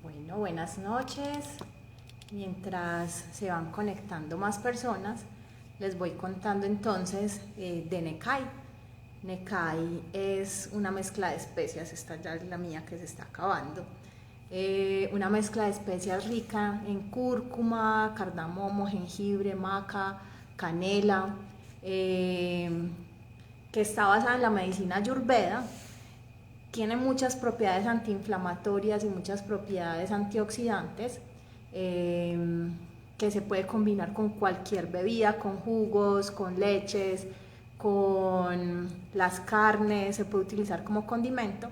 Bueno, buenas noches. Mientras se van conectando más personas, les voy contando entonces de Necai. Necai es una mezcla de especias, esta ya es la mía que se está acabando. Una mezcla de especias rica en cúrcuma, cardamomo, jengibre, maca, canela, que está basada en la medicina ayurveda. Tiene muchas propiedades antiinflamatorias y muchas propiedades antioxidantes, que se puede combinar con cualquier bebida, con jugos, con leches, con las carnes, se puede utilizar como condimento,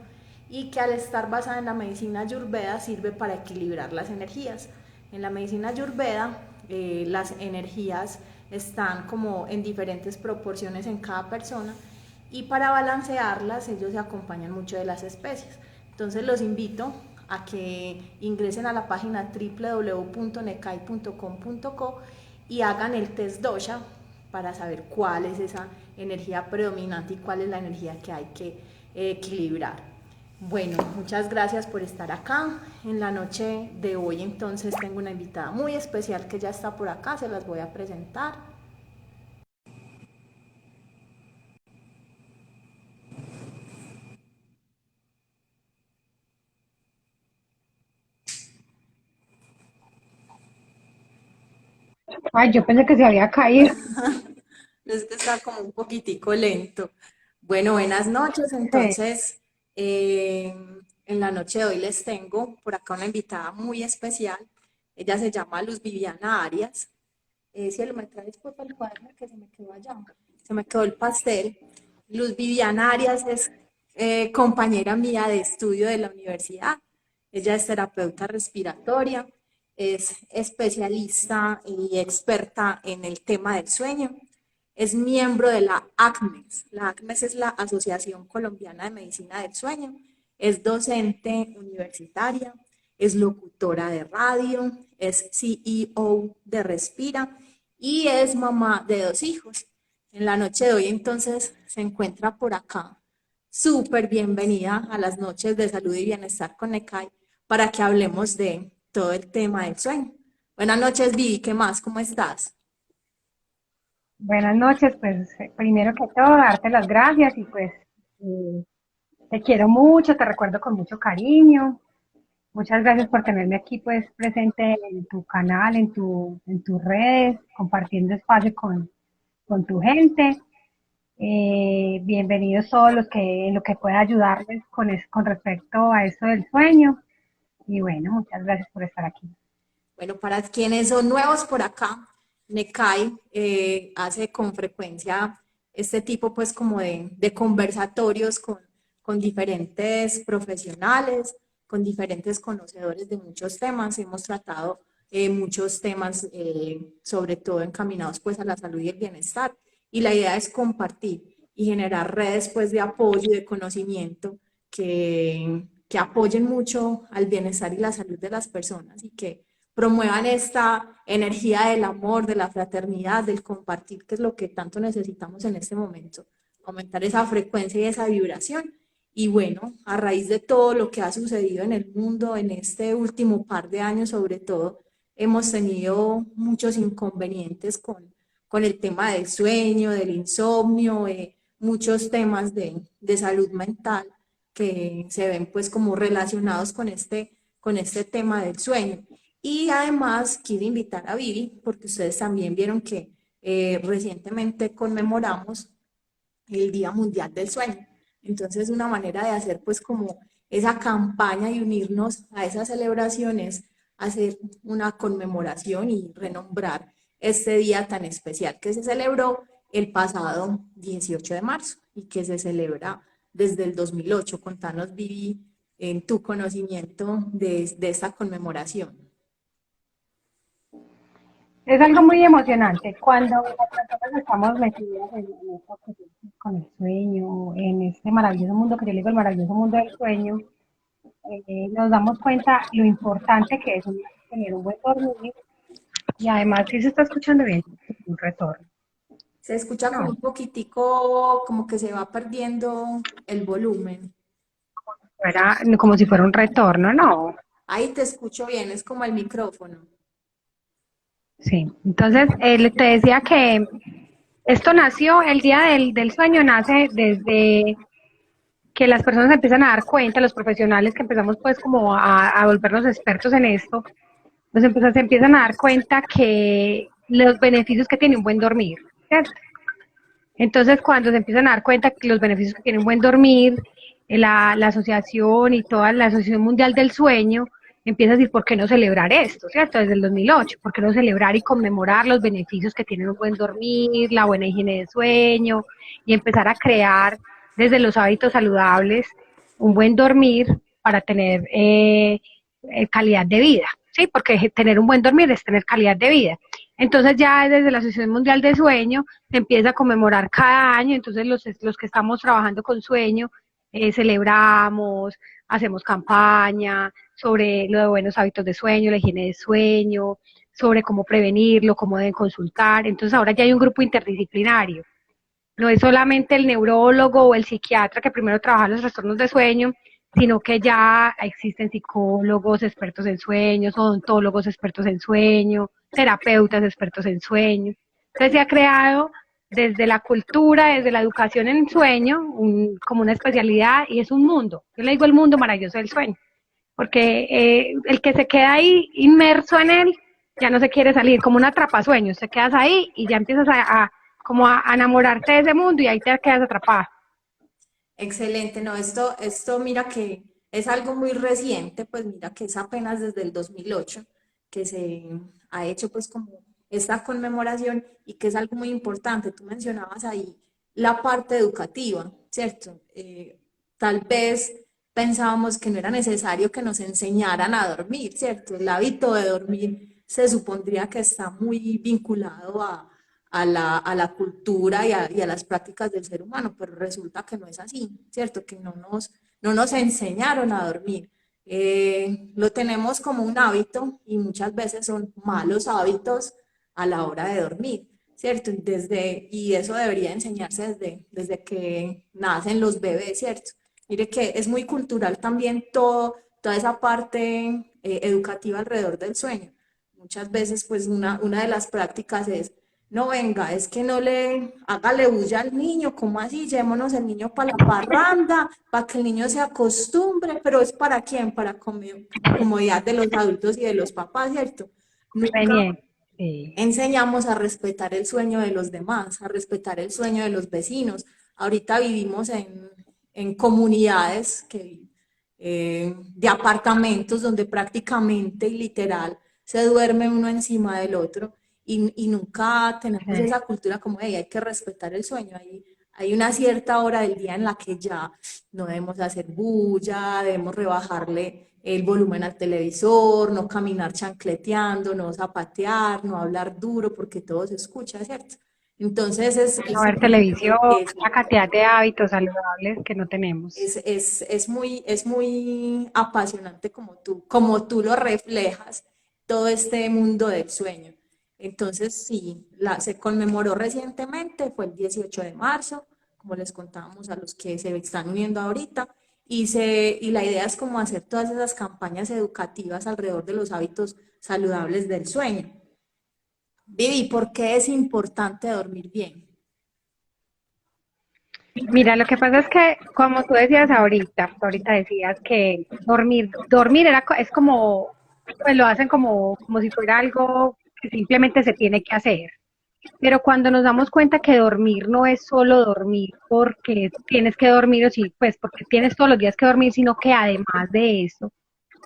y que al estar basada en la medicina ayurveda sirve para equilibrar las energías. En la medicina ayurveda las energías están como en diferentes proporciones en cada persona, y para balancearlas ellos se acompañan mucho de las especias. Entonces los invito a que ingresen a la página www.necai.com.co y hagan el test dosha para saber cuál es esa energía predominante y cuál es la energía que hay que equilibrar. Bueno, muchas gracias por estar acá. En la noche de hoy entonces tengo una invitada muy especial que ya está por acá, se las voy a presentar. Ay, yo pensé que se había caído. Es que está como un poquitico lento. Bueno, buenas noches. Sí. Entonces, en la noche de hoy les tengo por acá una invitada muy especial. Ella se llama Luz Viviana Arias. Si lo me traes por el cuaderno que se me quedó allá, se me quedó el pastel. Luz Viviana Arias es compañera mía de estudio de la universidad. Ella es terapeuta respiratoria, es especialista y experta en el tema del sueño. Es miembro de la ACMES. La ACMES es la Asociación Colombiana de Medicina del Sueño. Es docente universitaria, es locutora de radio, es CEO de Respira y es mamá de 2 hijos. En la noche de hoy entonces se encuentra por acá. Súper bienvenida a las noches de salud y bienestar con Necai para que hablemos de todo el tema del sueño. Buenas noches, Vivi, ¿qué más? ¿Cómo estás? Buenas noches, pues primero que todo, darte las gracias y pues eh, te quiero mucho, te recuerdo con mucho cariño. Muchas gracias por tenerme aquí pues presente en tu canal, en tus redes, compartiendo espacio con tu gente. Bienvenidos todos los que en lo que pueda ayudarles con respecto a esto del sueño. Y bueno, muchas gracias por estar aquí. Bueno, para quienes son nuevos por acá, NECAI hace con frecuencia este tipo pues como de conversatorios con diferentes profesionales, con diferentes conocedores de muchos temas. Hemos tratado muchos temas, sobre todo encaminados pues a la salud y el bienestar. Y la idea es compartir y generar redes pues de apoyo y de conocimiento que apoyen mucho al bienestar y la salud de las personas y que promuevan esta energía del amor, de la fraternidad, del compartir, que es lo que tanto necesitamos en este momento, aumentar esa frecuencia y esa vibración. Y bueno, a raíz de todo lo que ha sucedido en el mundo en este último par de años, sobre todo, hemos tenido muchos inconvenientes con el tema del sueño, del insomnio, muchos temas de salud mental que se ven pues como relacionados con este tema del sueño. Y además quiero invitar a Vivi, porque ustedes también vieron que recientemente conmemoramos el Día Mundial del Sueño. Entonces, una manera de hacer pues como esa campaña y unirnos a esas celebraciones, hacer una conmemoración y renombrar este día tan especial que se celebró el pasado 18 de marzo y que se celebra desde el 2008. Contanos, Vivi, en tu conocimiento de esta conmemoración. Es algo muy emocionante cuando las personas estamos metidas en esto que tiene que ver con el sueño, en este maravilloso mundo que yo le digo el maravilloso mundo del sueño, nos damos cuenta lo importante que es tener un buen dormir y además si se está escuchando bien, un retorno. Se escucha como No, un poquitico, como que se va perdiendo el volumen. era como si fuera un retorno, no. Ahí te escucho bien, es como el micrófono. Sí, entonces te decía que esto nació, el día del sueño nace desde que las personas empiezan a dar cuenta, los profesionales que empezamos pues como a volvernos expertos en esto, se empiezan a dar cuenta que los beneficios que tiene un buen dormir, ¿cierto? Entonces, cuando se empiezan a dar cuenta que los beneficios que tiene un buen dormir, la asociación y toda la Asociación Mundial del Sueño empieza a decir, ¿por qué no celebrar esto? ¿Cierto? Desde el 2008, ¿por qué no celebrar y conmemorar los beneficios que tiene un buen dormir, la buena higiene de sueño y empezar a crear desde los hábitos saludables un buen dormir para tener calidad de vida? ¿Sí? Porque tener un buen dormir es tener calidad de vida. Entonces ya desde la Asociación Mundial de Sueño se empieza a conmemorar cada año, entonces los que estamos trabajando con sueño, celebramos, hacemos campaña sobre lo de buenos hábitos de sueño, la higiene de sueño, sobre cómo prevenirlo, cómo deben consultar. Entonces ahora ya hay un grupo interdisciplinario. No es solamente el neurólogo o el psiquiatra que primero trabaja los trastornos de sueño, sino que ya existen psicólogos expertos en sueños, odontólogos expertos en sueño, terapeutas expertos en sueño. Entonces se ha creado desde la cultura, desde la educación en sueño, como una especialidad y es un mundo. Yo le digo el mundo maravilloso del sueño, porque el que se queda ahí inmerso en él ya no se quiere salir, como un atrapasueños, te quedas ahí y ya empiezas como a enamorarte de ese mundo y ahí te quedas atrapada. Excelente, no, esto mira que es algo muy reciente, pues mira que es apenas desde el 2008 que se ha hecho pues como esta conmemoración y que es algo muy importante. Tú mencionabas ahí la parte educativa, ¿cierto? Tal vez pensábamos que no era necesario que nos enseñaran a dormir, ¿cierto? El hábito de dormir se supondría que está muy vinculado a la cultura y a las prácticas del ser humano, pero resulta que no es así, ¿cierto? Que no nos enseñaron a dormir. Lo tenemos como un hábito y muchas veces son malos hábitos a la hora de dormir, ¿cierto? Y eso debería enseñarse desde que nacen los bebés, ¿cierto? Mire que es muy cultural también toda esa parte educativa alrededor del sueño. Muchas veces, pues, una de las prácticas es, no venga, es que no le, hágale bulla al niño, ¿cómo así? Llevémonos el niño para la parranda, para que el niño se acostumbre, pero ¿es para quién? Para comodidad de los adultos y de los papás, ¿cierto? Nunca Conveniente. Sí. enseñamos a respetar el sueño de los demás, a respetar el sueño de los vecinos. Ahorita vivimos en comunidades de apartamentos donde prácticamente y literal se duerme uno encima del otro y nunca tenemos Sí. esa cultura como de hay que respetar el sueño. Hay una cierta hora del día en la que ya no debemos hacer bulla, debemos rebajarle el volumen al televisor, no caminar chancleteando, no zapatear, no hablar duro porque todo se escucha, ¿cierto? Entonces No ver televisión, la cantidad de hábitos saludables que no tenemos. es muy apasionante como tú lo reflejas, todo este mundo del sueño. Entonces, sí, se conmemoró recientemente, fue el 18 de marzo, como les contábamos a los que se están uniendo ahorita, y la idea es como hacer todas esas campañas educativas alrededor de los hábitos saludables del sueño. Vivi, ¿por qué es importante dormir bien? Mira, lo que pasa es que, como tú decías ahorita decías que dormir es como, pues lo hacen como si fuera algo que simplemente se tiene que hacer. Pero cuando nos damos cuenta que dormir no es solo dormir porque tienes que dormir o sí, pues porque tienes todos los días que dormir, sino que además de eso,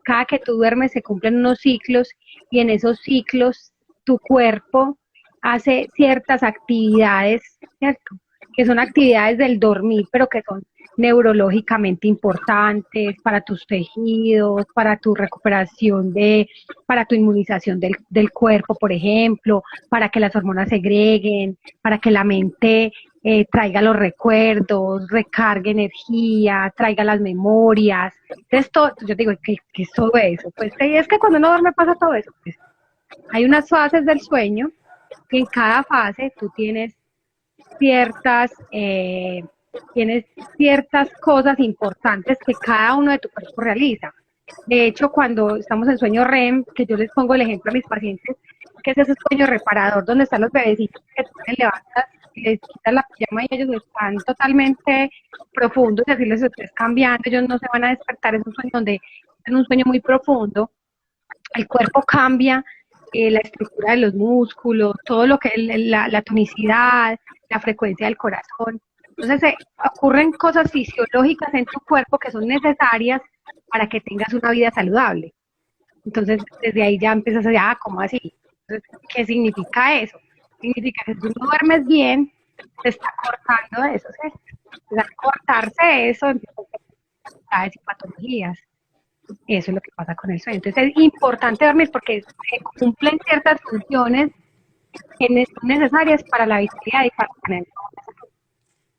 cada que tú duermes se cumplen unos ciclos y en esos ciclos tu cuerpo hace ciertas actividades, ¿cierto? Que son actividades del dormir, pero que son neurológicamente importantes para tus tejidos, para tu recuperación para tu inmunización del cuerpo, por ejemplo, para que las hormonas segreguen, para que la mente traiga los recuerdos, recargue energía, traiga las memorias. Entonces, yo digo que es todo eso. Pues es que cuando uno duerme pasa todo eso. Pues, hay unas fases del sueño que en cada fase tú ciertas, eh, tienes ciertas cosas importantes que cada uno de tu cuerpo realiza. De hecho, cuando estamos en sueño REM, que yo les pongo el ejemplo a mis pacientes, que es ese sueño reparador donde están los bebecitos que tú les levantas y les quitas la pijama y ellos están totalmente profundos y así les estés cambiando, ellos no se van a despertar, es un sueño donde es un sueño muy profundo, el cuerpo cambia, la estructura de los músculos, todo lo que es la tonicidad, la frecuencia del corazón. Entonces ocurren cosas fisiológicas en tu cuerpo que son necesarias para que tengas una vida saludable. Entonces desde ahí ya empiezas a decir, ¿cómo así? Entonces, ¿qué significa eso? Significa que si tú no duermes bien, se está cortando eso, ¿sí? Al cortarse eso, empiezan a tener y patologías. Eso es lo que pasa con el sueño. Entonces es importante dormir porque se cumplen ciertas funciones que son necesarias para la vitalidad y para tener.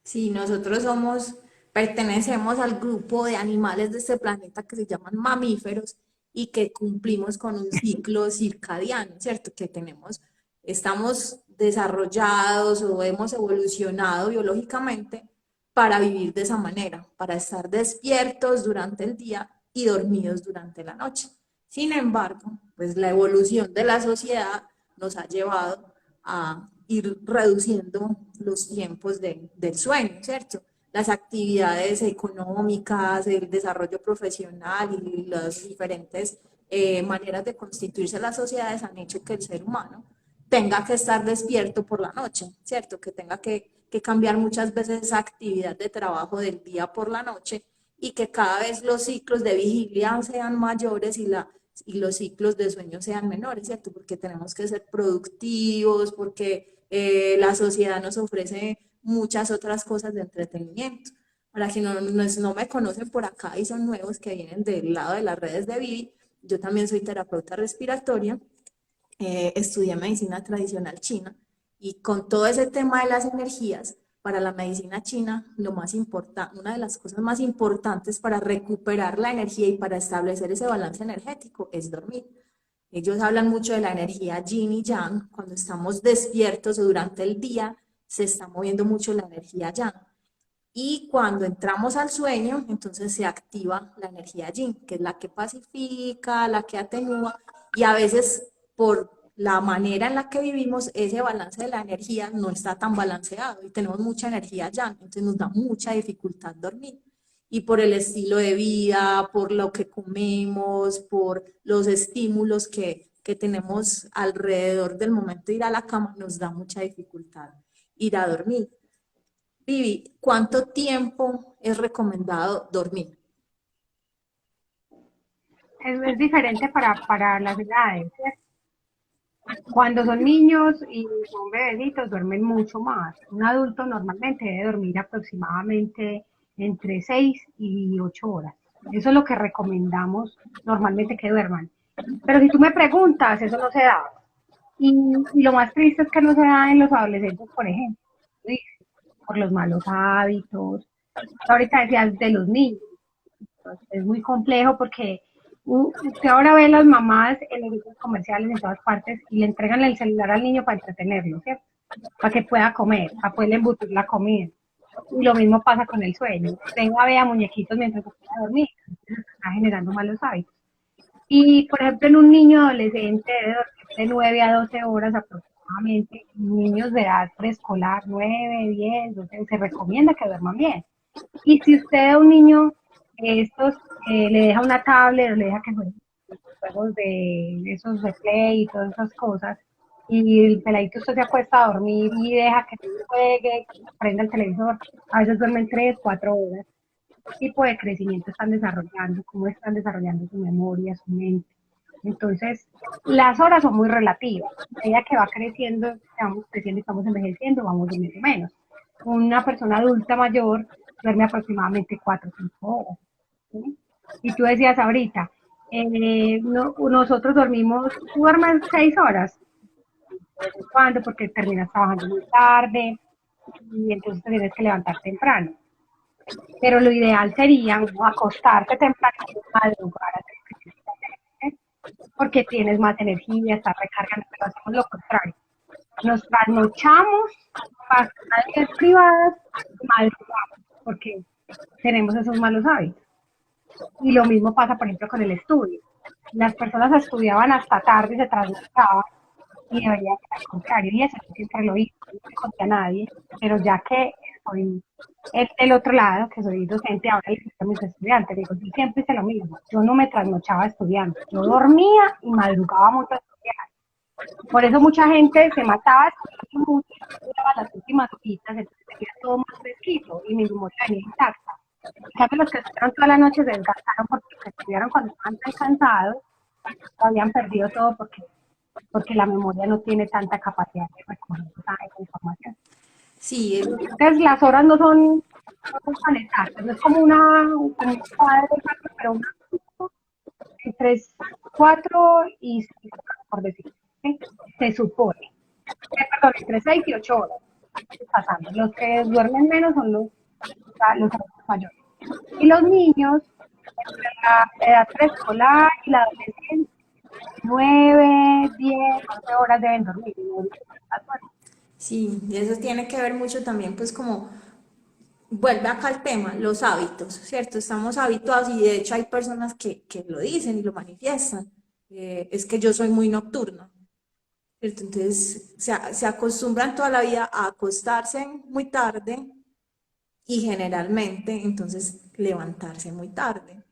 Sí, nosotros pertenecemos al grupo de animales de este planeta que se llaman mamíferos y que cumplimos con un ciclo circadiano, ¿cierto? Estamos desarrollados o hemos evolucionado biológicamente para vivir de esa manera, para estar despiertos durante el día y dormidos durante la noche. Sin embargo, pues la evolución de la sociedad nos ha llevado a ir reduciendo los tiempos del sueño, ¿cierto? Las actividades económicas, el desarrollo profesional y las diferentes maneras de constituirse las sociedades han hecho que el ser humano tenga que estar despierto por la noche, ¿cierto? Que tenga que cambiar muchas veces esa actividad de trabajo del día por la noche y que cada vez los ciclos de vigilia sean mayores y los ciclos de sueño sean menores, ¿cierto? Porque tenemos que ser productivos, porque la sociedad nos ofrece muchas otras cosas de entretenimiento. Para quienes no me conocen por acá y son nuevos que vienen del lado de las redes de Vivi, yo también soy terapeuta respiratoria, estudié medicina tradicional china y con todo ese tema de las energías, para la medicina china, lo más importante, una de las cosas más importantes para recuperar la energía y para establecer ese balance energético es dormir. Ellos hablan mucho de la energía yin y yang. Cuando estamos despiertos o durante el día, se está moviendo mucho la energía yang. Y cuando entramos al sueño, entonces se activa la energía yin, que es la que pacifica, la que atenúa, y a veces por la manera en la que vivimos, ese balance de la energía no está tan balanceado y tenemos mucha energía yang, entonces nos da mucha dificultad dormir. Y por el estilo de vida, por lo que comemos, por los estímulos que tenemos alrededor del momento de ir a la cama, nos da mucha dificultad ir a dormir. Vivi, ¿cuánto tiempo es recomendado dormir? Es diferente para las edades, ¿cierto? Cuando son niños y son bebecitos duermen mucho más. Un adulto normalmente debe dormir aproximadamente entre 6 y 8 horas. Eso es lo que recomendamos normalmente que duerman. Pero si tú me preguntas, eso no se da. Y lo más triste es que no se da en los adolescentes, por ejemplo, ¿sí? Por los malos hábitos. Ahorita decías de los niños. Entonces, es muy complejo porque usted ahora ve a las mamás en los centros comerciales en todas partes y le entregan el celular al niño para entretenerlo, ¿cierto? Para que pueda comer, para poderle embutir la comida. Y lo mismo pasa con el sueño. Venga, vea muñequitos mientras se queda dormir. Está generando malos hábitos. Y, por ejemplo, en un niño adolescente debe dormir de 9 a 12 horas aproximadamente. Niños de edad preescolar, 9, 10, 12, se recomienda que duerman bien. Y si usted a un niño estos le deja una tablet o le deja que juegue juegos de esos de play y todas esas cosas, y el peladito usted se acuesta a dormir y deja que juegue, que prenda el televisor, a veces duermen 3, 4 horas. ¿Qué tipo de crecimiento están desarrollando? ¿Cómo están desarrollando su memoria, su mente? Entonces, las horas son muy relativas. A medida que va creciendo, estamos creciendo y estamos envejeciendo, vamos durmiendo menos. Una persona adulta mayor duerme aproximadamente 4 o 5 horas. ¿Sí? Y tú decías ahorita, nosotros dormimos, tú duermes 6 horas, de vez en cuando, porque terminas trabajando muy tarde y entonces te tienes que levantar temprano. Pero lo ideal sería acostarte temprano y madrugar a porque tienes más energía, estás recargando, pero hacemos lo contrario. Nos trasnochamos, pasamos privadas, madrugamos, porque tenemos esos malos hábitos. Y lo mismo pasa, por ejemplo, con el estudio. Las personas estudiaban hasta tarde y se trasnochaban, y debería ser al contrario, y eso yo siempre lo hice, no le conté a nadie, pero ya que soy del otro lado, que soy docente, ahora le digo a mis estudiantes, digo, yo siempre hice lo mismo, yo no me trasnochaba estudiando, yo dormía y madrugaba mucho a estudiar. Por eso mucha gente se mataba estudiando mucho, estudiaba las últimas citas, entonces tenía todo más fresquito y mi memoria venía intacta. En cambio, los que estudiaron toda la noche se desgastaron porque los que estudiaron cuando estaban tan cansados habían perdido todo porque la memoria no tiene tanta capacidad de recoger esa información. Sí, Entonces, las horas no son tan exactas, no es como como un cuadro exacto, pero entre 4 y 5, por decir, ¿sí? Se supone. Perdón, entre 6 y 8 horas pasando. Los que duermen menos son los adultos mayores. Y los niños, entre la edad preescolar y la adolescencia, 9, 10, 11 horas deben dormir. sí, y eso tiene que ver mucho también, pues como vuelve acá al tema, los hábitos, ¿cierto? Estamos habituados y de hecho hay personas que lo dicen y lo manifiestan. Es que yo soy muy nocturna, ¿cierto? Entonces se acostumbran toda la vida a acostarse muy tarde y generalmente entonces levantarse muy tarde.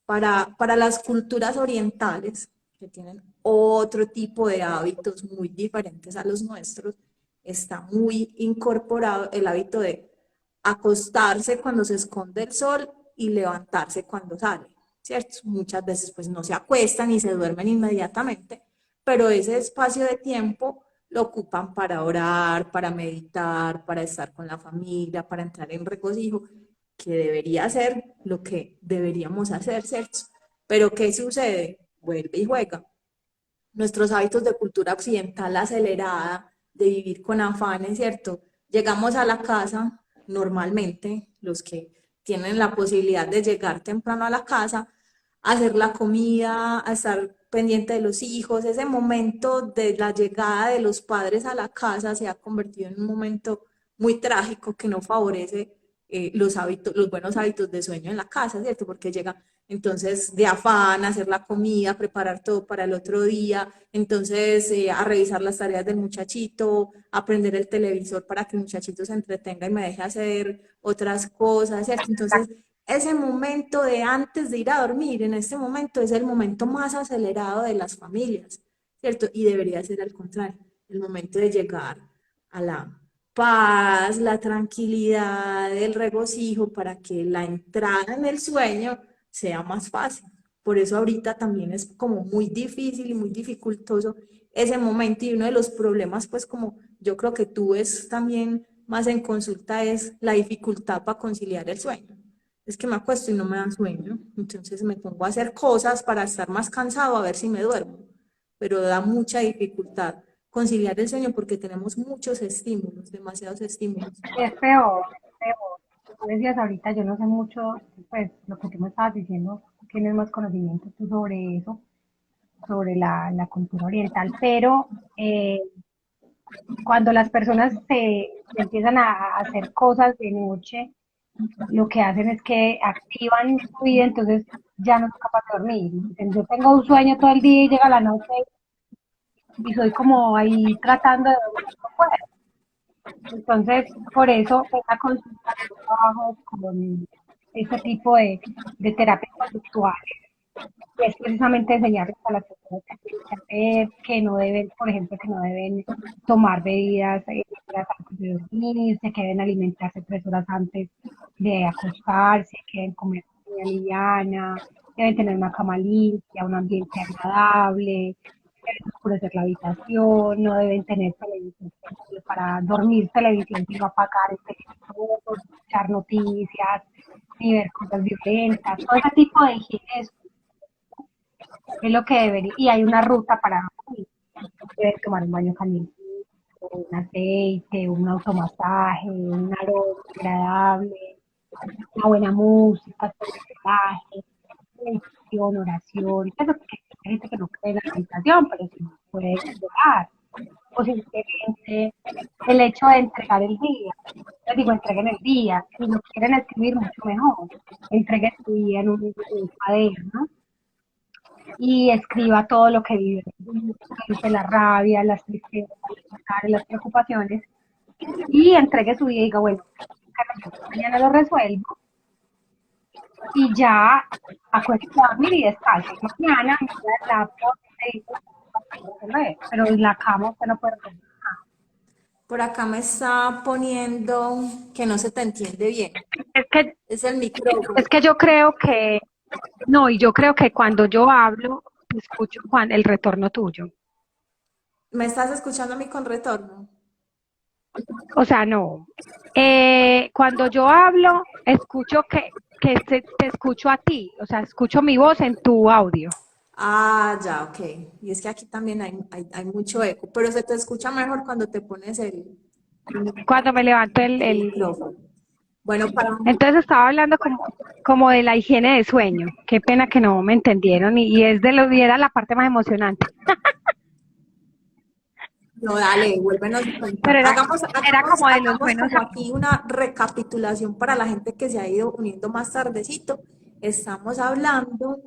Para las culturas orientales, que tienen otro tipo de hábitos muy diferentes a los nuestros, está muy incorporado el hábito de acostarse cuando se esconde el sol y levantarse cuando sale, ¿cierto? Muchas veces pues no se acuestan y se duermen inmediatamente, pero ese espacio de tiempo lo ocupan para orar, para meditar, para estar con la familia, para entrar en regocijo, que debería ser lo que deberíamos hacer, ¿cierto? Pero ¿qué sucede? Vuelve y juega. Nuestros hábitos de cultura occidental acelerada, de vivir con afanes, ¿cierto? Llegamos a la casa, normalmente, los que tienen la posibilidad de llegar temprano a la casa, a hacer la comida, a estar pendiente de los hijos, ese momento de la llegada de los padres a la casa se ha convertido en un momento muy trágico que no favorece los hábitos, los buenos hábitos de sueño en la casa, ¿cierto? Porque llega entonces de afán, hacer la comida, preparar todo para el otro día, entonces a revisar las tareas del muchachito, aprender el televisor para que el muchachito se entretenga y me deje hacer otras cosas, ¿cierto? Entonces, ese momento de antes de ir a dormir, en este momento es el momento más acelerado de las familias, ¿cierto? Y debería ser al contrario, el momento de llegar a la paz, la tranquilidad, el regocijo para que la entrada en el sueño sea más fácil. Por eso ahorita también es como muy difícil y muy dificultoso ese momento y uno de los problemas, pues como yo creo que tú ves también más en consulta es la dificultad para conciliar el sueño. Es que me acuesto y no me dan sueño, entonces me pongo a hacer cosas para estar más cansado a ver si me duermo, pero da mucha dificultad conciliar el sueño porque tenemos muchos estímulos, demasiados estímulos. Es peor, es peor. Tú decías ahorita, yo no sé mucho, pues lo que tú me estabas diciendo, tienes más conocimiento tú sobre eso, sobre la cultura oriental, pero cuando las personas se empiezan a hacer cosas de noche, lo que hacen es que activan su vida, entonces ya no son capaces de dormir. Dicen, yo tengo un sueño todo el día y llega la noche y soy como ahí tratando de dormir, no puedo. Entonces, por eso esa consulta, yo trabajo con este tipo de terapias conductuales, que es precisamente enseñarles a las personas que tienen que hacer, que no deben, por ejemplo, que no deben tomar bebidas antes de dormirse, que deben alimentarse 3 horas antes de acostarse, que deben comer comida liviana, deben tener una cama limpia, un ambiente agradable, deben oscurecer la habitación, no deben tener televisión para dormir televisión, sino apagar el televisor, no escuchar noticias, ni ver cosas violentas, todo ese tipo de higiene es lo que debería, y hay una ruta para dormir. Debes tomar un baño caliente, un aceite, un automasaje, un aroma agradable, una buena música, relaje, meditación, oración. Eso porque hay gente que no cree en la meditación, pero sí puede ayudar. o simplemente el hecho de entregar el día. Les digo, entreguen el día. Si lo quieren escribir, mucho mejor. Entreguen su día en un cuaderno y escriba todo lo que vive, la rabia, las tristezas, las preocupaciones, y entregue su día y diga, bueno, mañana lo resuelvo y ya acuéstese a dormir y descanse. Mañana mira el laptop y dice, pero en la cama usted no puede resolver. Por acá me está poniendo que no se te entiende bien. Es que, Es el micrófono. es que yo creo que, no, y yo creo que cuando yo hablo, escucho el retorno tuyo. ¿Me estás escuchando a mí con retorno? O sea, no. Cuando yo hablo, escucho que te escucho a ti, o sea, escucho mi voz en tu audio. Ah, ya, ok. Y es que aquí también hay mucho eco, pero se te escucha mejor cuando te pones Cuando me levanto el micrófono. Bueno, Entonces estaba hablando como de la higiene de sueño. Qué pena que no me entendieron y es de lo y era la parte más emocionante. no, dale, vuélvenos a contar. Pero era como de los Hagamos buenos como aquí una recapitulación para la gente que se ha ido uniendo más tardecito. Estamos hablando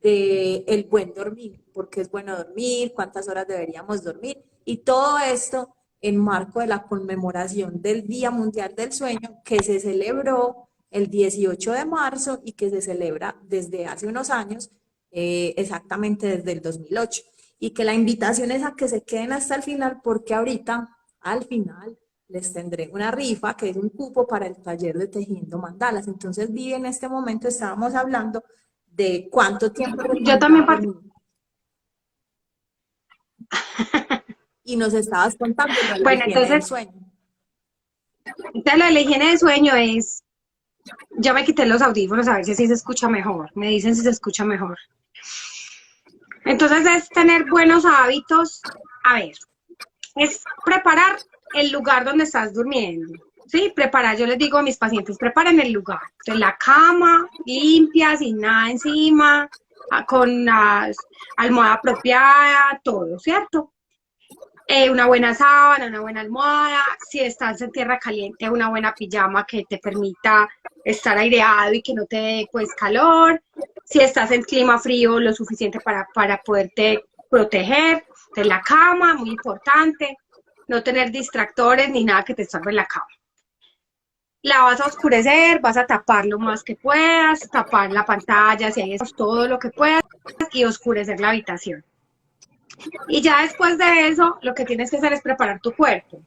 de el buen dormir, porque es bueno dormir, cuántas horas deberíamos dormir, y todo esto en marco de la conmemoración del Día Mundial del Sueño que se celebró el 18 de marzo y que se celebra desde hace unos años, exactamente desde el 2008, y que la invitación es a que se queden hasta el final porque ahorita, al final, les tendré una rifa que es un cupo para el taller de tejiendo mandalas. Entonces, vi en este momento, estábamos hablando de cuánto tiempo Yo también recomendaba dormir y nos estabas contando lo de la Bueno, higiene del entonces, sueño. lo de la higiene de sueño es, ya me quité los audífonos a ver si así se escucha mejor. Me dicen si se escucha mejor. Entonces es tener buenos hábitos. A ver, es preparar el lugar donde estás durmiendo. Sí, preparar, yo les digo a mis pacientes, preparen el lugar. Entonces, la cama limpia, sin nada encima, con la almohada apropiada, todo, ¿cierto? Una buena sábana, una buena almohada, si estás en tierra caliente, una buena pijama que te permita estar aireado y que no te dé pues calor, si estás en clima frío, lo suficiente para poderte proteger de la cama, muy importante, no tener distractores ni nada que te estorbe en la cama. La vas a oscurecer, vas a tapar lo más que puedas, tapar la pantalla, si hay eso, todo lo que puedas y oscurecer la habitación. Y ya después de eso, lo que tienes que hacer es preparar tu cuerpo.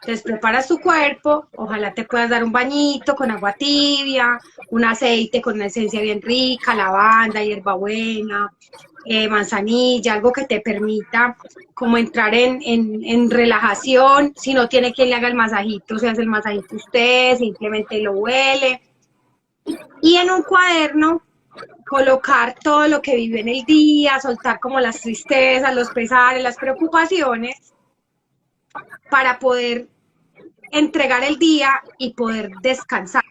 Entonces preparas tu cuerpo, ojalá te puedas dar un bañito con agua tibia, un aceite con una esencia bien rica, lavanda, hierbabuena, manzanilla, algo que te permita como entrar en relajación. Si no tiene quien le haga el masajito, se hace el masajito usted, simplemente lo huele. Y en un cuaderno colocar todo lo que vive en el día, soltar como las tristezas, los pesares, las preocupaciones, para poder entregar el día y poder descansar.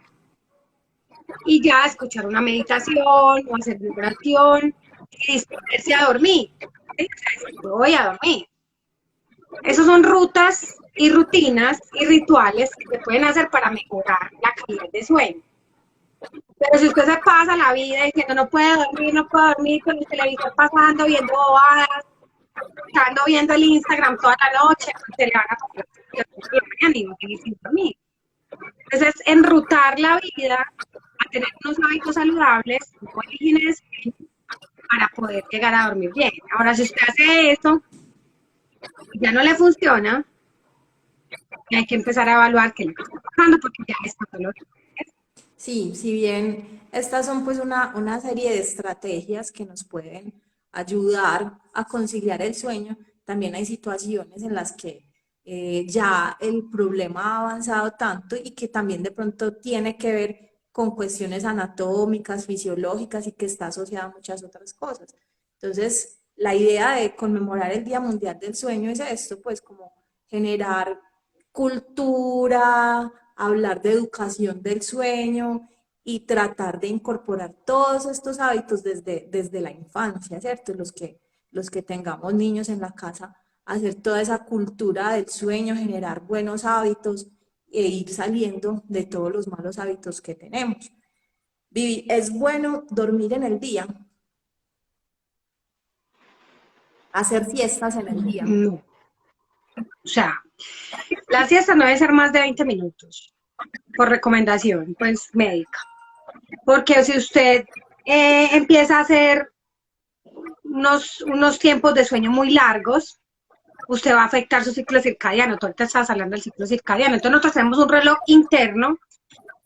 Y ya escuchar una meditación o hacer vibración y disponerse a dormir. ¿Sí? Voy a dormir. Esas son rutas y rutinas y rituales que se pueden hacer para mejorar la calidad de sueño. Pero si usted se pasa la vida diciendo no puedo dormir con el televisor pasando, viendo bobadas, estando viendo el Instagram toda la noche, se le van a pasar las y va a seguir sin dormir. Entonces, enrutar la vida a tener unos hábitos saludables, un buen higiene de sueño, para poder llegar a dormir bien. Ahora, si usted hace eso y ya no le funciona, hay que empezar a evaluar qué le está pasando porque ya está doloroso. Sí, si bien estas son pues una serie de estrategias que nos pueden ayudar a conciliar el sueño, también hay situaciones en las que ya el problema ha avanzado tanto y que también de pronto tiene que ver con cuestiones anatómicas, fisiológicas y que está asociada a muchas otras cosas. Entonces, la idea de conmemorar el Día Mundial del Sueño es esto, pues como generar cultura, hablar de educación del sueño y tratar de incorporar todos estos hábitos desde la infancia, ¿cierto? Los que tengamos niños en la casa, hacer toda esa cultura del sueño, generar buenos hábitos e ir saliendo de todos los malos hábitos que tenemos. Vivi, ¿es bueno dormir en el día? Hacer siestas en el día. No. O sea, la siesta no debe ser más de 20 minutos, por recomendación, pues médica. Porque si usted empieza a hacer unos tiempos de sueño muy largos, usted va a afectar su ciclo circadiano. Tú ahorita estás hablando del ciclo circadiano. Entonces nosotros tenemos un reloj interno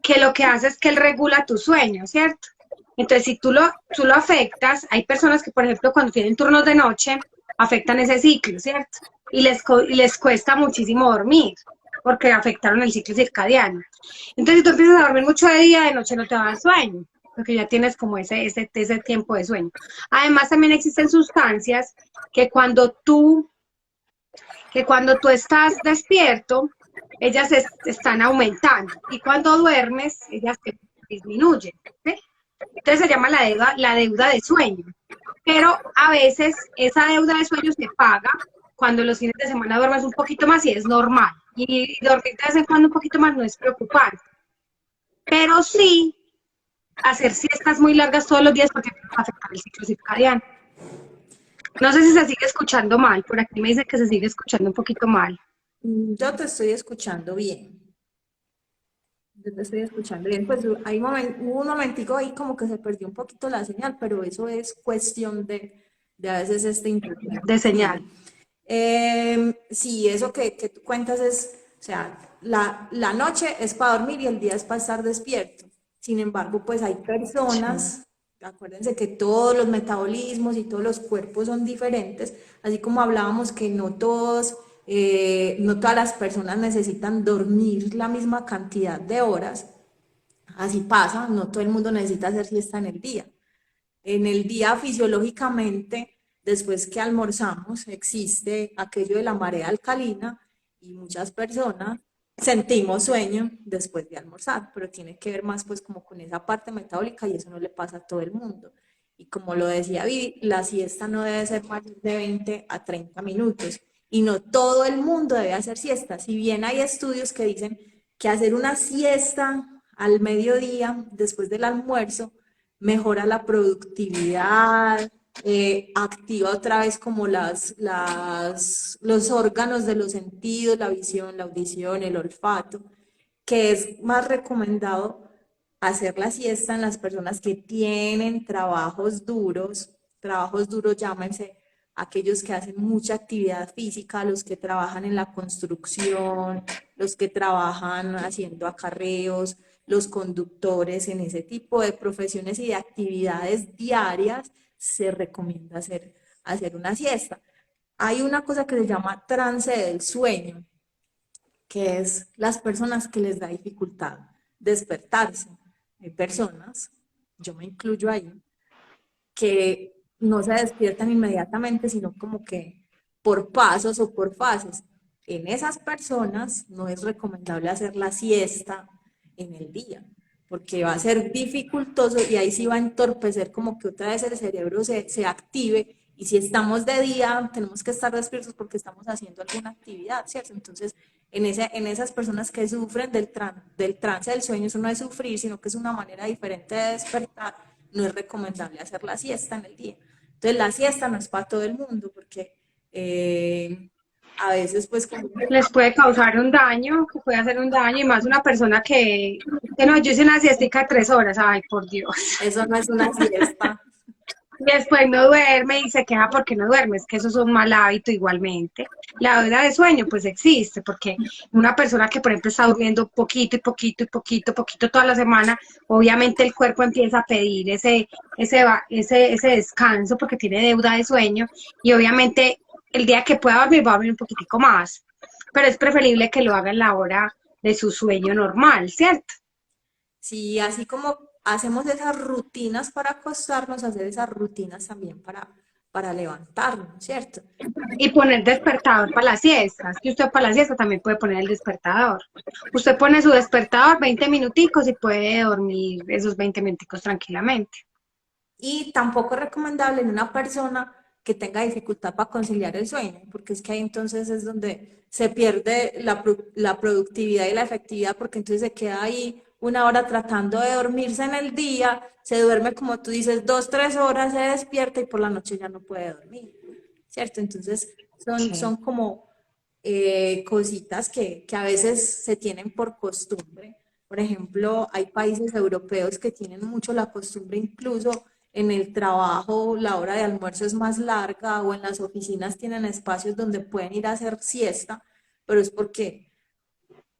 que lo que hace es que él regula tu sueño, ¿cierto? Entonces, si tú lo afectas, hay personas que, por ejemplo, cuando tienen turnos de noche, afectan ese ciclo, ¿cierto? Y les cuesta muchísimo dormir, porque afectaron el ciclo circadiano. Entonces, si tú empiezas a dormir mucho de día, de noche no te va a dar sueño, porque ya tienes como ese tiempo de sueño. Además, también existen sustancias que cuando tú estás despierto, ellas están aumentando y cuando duermes, ellas se disminuyen. ¿Sí? Entonces se llama la deuda de sueño. Pero a veces esa deuda de sueño se paga cuando los fines de semana duermes un poquito más y es normal. Y dormir de vez en cuando un poquito más no es preocupante. Pero sí hacer siestas muy largas todos los días porque puede afectar el ciclo circadiano. No sé si se sigue escuchando mal, por aquí me dice que se sigue escuchando un poquito mal. Yo te estoy escuchando bien. Yo te estoy escuchando bien. Pues hubo un momentico ahí como que se perdió un poquito la señal, pero eso es cuestión de a veces este internet. De señal. Sí. Sí, eso que tú cuentas es, o sea, la noche es para dormir y el día es para estar despierto. Sin embargo, pues hay Sí. personas, acuérdense que todos los metabolismos y todos los cuerpos son diferentes, así como hablábamos que no todas las personas necesitan dormir la misma cantidad de horas, así pasa, no todo el mundo necesita hacer siesta en el día. En el día fisiológicamente, después que almorzamos, existe aquello de la marea alcalina y muchas personas sentimos sueño después de almorzar, pero tiene que ver más pues como con esa parte metabólica y eso no le pasa a todo el mundo. Y como lo decía Vivi, la siesta no debe ser más de 20 a 30 minutos y no todo el mundo debe hacer siesta. Si bien hay estudios que dicen que hacer una siesta al mediodía después del almuerzo mejora la productividad, activa otra vez como los órganos de los sentidos, la visión, la audición, el olfato, que es más recomendado hacer la siesta en las personas que tienen trabajos duros llámense aquellos que hacen mucha actividad física, los que trabajan en la construcción, los que trabajan haciendo acarreos, los conductores en ese tipo de profesiones y de actividades diarias, se recomienda hacer una siesta. Hay una cosa que se llama trance del sueño, que es las personas que les da dificultad despertarse. Hay personas, yo me incluyo ahí, que no se despiertan inmediatamente, sino como que por pasos o por fases. En esas personas no es recomendable hacer la siesta en el día, porque va a ser dificultoso y ahí sí va a entorpecer como que otra vez el cerebro se active y si estamos de día tenemos que estar despiertos porque estamos haciendo alguna actividad, ¿cierto? Entonces, en esas personas que sufren del trance del sueño, eso no es sufrir, sino que es una manera diferente de despertar, no es recomendable hacer la siesta en el día. Entonces, la siesta no es para todo el mundo porque a veces pues como Les puede causar un daño, que puede hacer un daño, y más una persona que no, yo hice una siestica de 3 horas, ay, por Dios. eso no es una siesta. Y después no duerme y se queja porque no duerme, es que eso es un mal hábito igualmente. La deuda de sueño pues existe, porque una persona que por ejemplo está durmiendo poquito y poquito y poquito, poquito toda la semana, obviamente el cuerpo empieza a pedir ese descanso porque tiene deuda de sueño y obviamente el día que pueda dormir va a dormir un poquitico más, pero es preferible que lo haga en la hora de su sueño normal, ¿cierto? Sí, así como hacemos esas rutinas para acostarnos, hacer esas rutinas también para levantarnos, ¿cierto? Y poner despertador para las siestas, que usted para la siesta también puede poner el despertador. Usted pone su despertador 20 minuticos y puede dormir esos 20 minuticos tranquilamente. Y tampoco es recomendable en una persona que tenga dificultad para conciliar el sueño, porque es que ahí entonces es donde se pierde la productividad y la efectividad, porque entonces se queda ahí una hora tratando de dormirse en el día, se duerme como tú dices, 2, 3 horas, se despierta y por la noche ya no puede dormir, ¿cierto? Entonces Sí. son como cositas que a veces se tienen por costumbre. Por ejemplo, hay países europeos que tienen mucho la costumbre, incluso en el trabajo, la hora de almuerzo es más larga o en las oficinas tienen espacios donde pueden ir a hacer siesta, pero es porque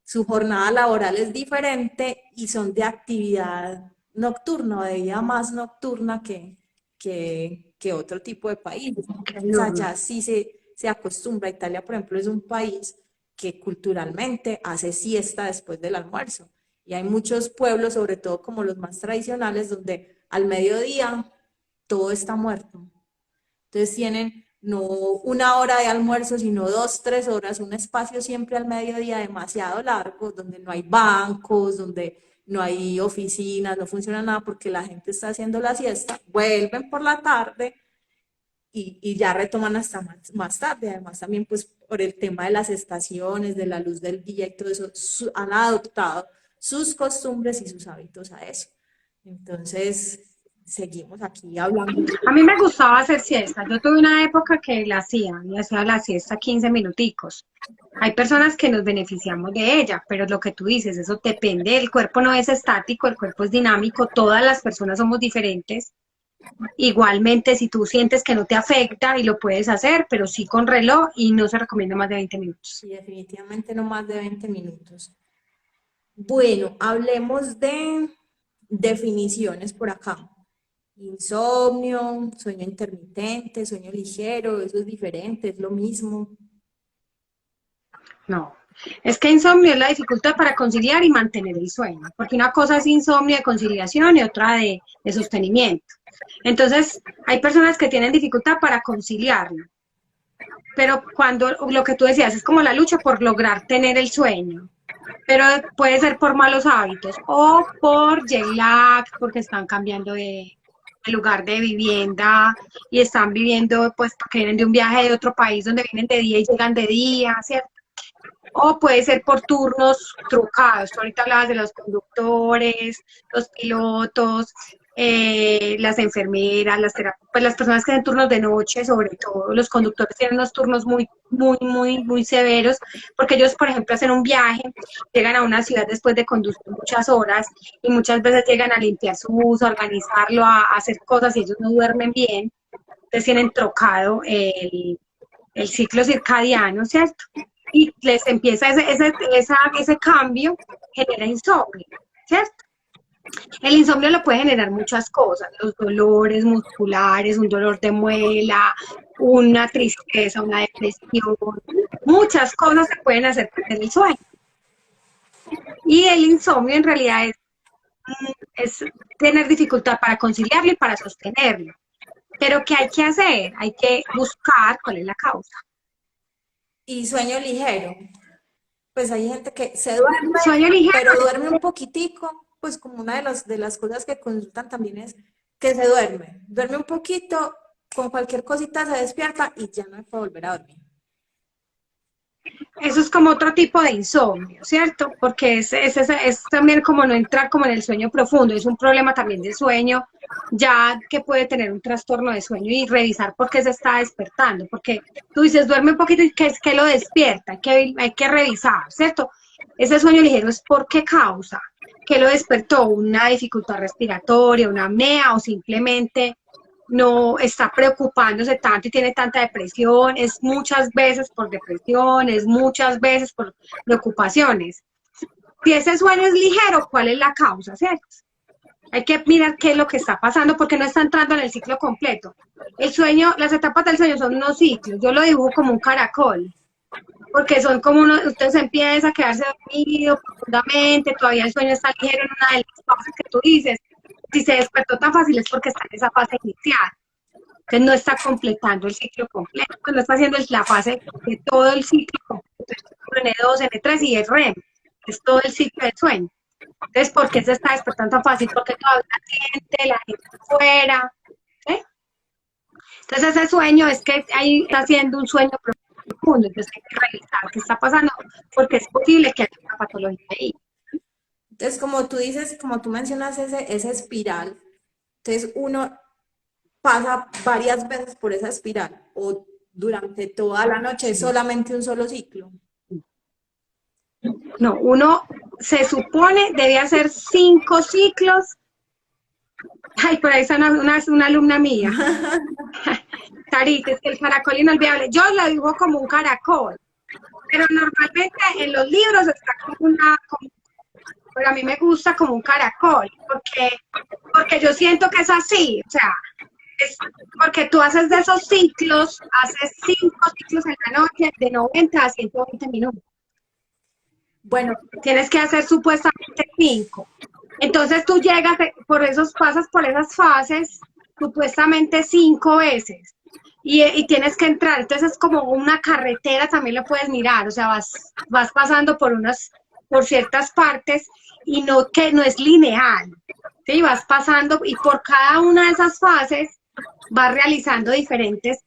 su jornada laboral es diferente y son de actividad nocturna o de vida más nocturna que otro tipo de países. Qué Entonces diurno. allá sí se acostumbra. Italia, por ejemplo, es un país que culturalmente hace siesta después del almuerzo. Y hay muchos pueblos, sobre todo como los más tradicionales, donde al mediodía todo está muerto. Entonces tienen no una hora de almuerzo, sino 2, 3 horas, un espacio siempre al mediodía demasiado largo, donde no hay bancos, donde no hay oficinas, no funciona nada porque la gente está haciendo la siesta, vuelven por la tarde y ya retoman hasta más tarde. Además también pues por el tema de las estaciones, de la luz del día y todo eso, han adoptado sus costumbres y sus hábitos a eso. Entonces, seguimos aquí hablando. A mí me gustaba hacer siesta. Yo tuve una época que la hacía, y hacía la siesta 15 minuticos. Hay personas que nos beneficiamos de ella, pero lo que tú dices, eso depende. El cuerpo no es estático, el cuerpo es dinámico, todas las personas somos diferentes. Igualmente, si tú sientes que no te afecta y lo puedes hacer, pero sí con reloj y no se recomienda más de 20 minutos. Sí, definitivamente no más de 20 minutos. Bueno, hablemos de definiciones por acá. Insomnio, sueño intermitente, sueño ligero, eso es diferente, es lo mismo. No. Es que insomnio es la dificultad para conciliar y mantener el sueño, porque una cosa es insomnio de conciliación y otra de sostenimiento. Entonces, hay personas que tienen dificultad para conciliarlo, pero cuando lo que tú decías es como la lucha por lograr tener el sueño, pero puede ser por malos hábitos o por jet lag, porque están cambiando de lugar de vivienda y están viviendo, pues, porque vienen de un viaje de otro país donde vienen de día y llegan de día, ¿cierto? O puede ser por turnos trucados. Tú ahorita hablabas de los conductores, los pilotos, las enfermeras, pues las personas que hacen turnos de noche, sobre todo los conductores tienen unos turnos muy severos, porque ellos, por ejemplo, hacen un viaje, llegan a una ciudad después de conducir muchas horas y muchas veces llegan a limpiar su bus, a organizarlo, a hacer cosas y ellos no duermen bien, entonces tienen trocado el ciclo circadiano, ¿cierto? Y les empieza ese cambio, genera insomnio, ¿cierto? El insomnio lo puede generar muchas cosas, los dolores musculares, un dolor de muela, una tristeza, una depresión, muchas cosas se pueden hacer perder el sueño. Y el insomnio en realidad es tener dificultad para conciliarlo y para sostenerlo. Pero ¿qué hay que hacer? Hay que buscar cuál es la causa. Y sueño ligero, pues hay gente que se duerme, Sueño ligero, pero duerme un poquitico, pues como una de las cosas que consultan también es que se duerme un poquito, con cualquier cosita se despierta y ya no puede volver a dormir. eso es como otro tipo de insomnio, ¿cierto? Porque es también como no entrar como en el sueño profundo, es un problema también de sueño, ya que puede tener un trastorno de sueño y revisar por qué se está despertando, porque tú dices, duerme un poquito y qué es que lo despierta, hay que revisar, ¿cierto? Ese sueño ligero es por qué causa, qué lo despertó, una dificultad respiratoria, una apnea o simplemente no está preocupándose tanto y tiene tanta depresión, es muchas veces por depresión, es muchas veces por preocupaciones. Si ese sueño es ligero, ¿cuál es la causa? ¿Cierto? Hay que mirar qué es lo que está pasando porque no está entrando en el ciclo completo. El sueño, las etapas del sueño son unos ciclos, yo lo dibujo como un caracol, porque son como usted se empieza a quedarse dormido profundamente, todavía el sueño está ligero en una de las fases que tú dices, si se despertó tan fácil es porque está en esa fase inicial. Entonces no está completando el ciclo completo, no está haciendo la fase de todo el ciclo completo, N2, N3 y el REM, es todo el ciclo del sueño. Entonces, ¿por qué se está despertando tan fácil? Porque todavía la gente afuera, ¿sí? Entonces ese sueño es que ahí está haciendo un sueño profundo, entonces hay que revisar qué está pasando, porque es posible que haya una patología ahí. Entonces, como tú dices, como tú mencionas esa espiral, entonces uno pasa varias veces por esa espiral o durante toda la noche es Sí. solamente un solo ciclo. No, uno se supone debe hacer 5 ciclos. Ay, por ahí está una alumna mía. Sarita, es que el caracol inolvidable. Yo lo digo como un caracol, pero normalmente en los libros está pero a mí me gusta como un caracol, porque yo siento que es así, o sea, es porque tú haces de esos ciclos, haces 5 ciclos en la noche de 90 a 120 minutos. Bueno, Tienes que hacer supuestamente 5. Entonces tú llegas, pasas por esas fases supuestamente 5 veces. Y tienes que entrar, entonces es como una carretera, también lo puedes mirar, o sea, vas pasando por ciertas partes y que no es lineal, ¿sí? Vas pasando y por cada una de esas fases vas realizando diferentes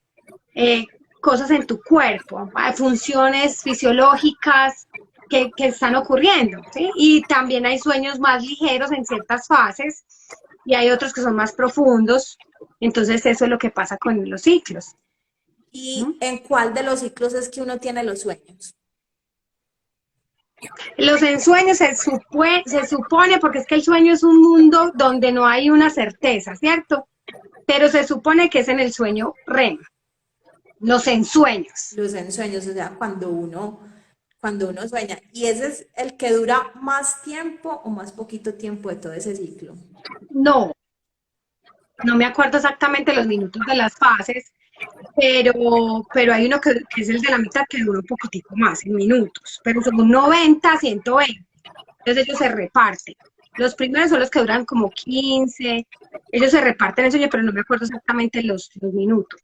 eh, cosas en tu cuerpo, funciones fisiológicas que están ocurriendo, ¿sí? Y también hay sueños más ligeros en ciertas fases y hay otros que son más profundos, entonces eso es lo que pasa con los ciclos. ¿y en cuál de los ciclos es que uno tiene los sueños? Los ensueños se supone, porque es que el sueño es un mundo donde no hay una certeza, ¿cierto? Pero se supone que es en el sueño REM, los ensueños. Los ensueños, o sea, cuando uno sueña. ¿Y ese es el que dura más tiempo o más poquito tiempo de todo ese ciclo? No, no me acuerdo exactamente los minutos de las fases, pero hay uno que es el de la mitad que dura un poquitico más, en minutos, pero son 90 a 120. Entonces ellos se reparten. Los primeros son los que duran como 15, ellos se reparten el sueño, pero no me acuerdo exactamente los minutos.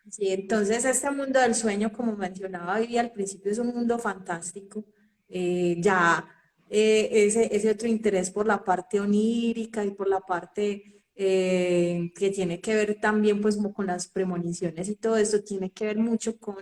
Sí, entonces este mundo del sueño, como mencionaba Vivi al principio, es un mundo fantástico. Ya ese otro interés por la parte onírica y por la parte que tiene que ver también pues como con las premoniciones y todo esto, tiene que ver mucho con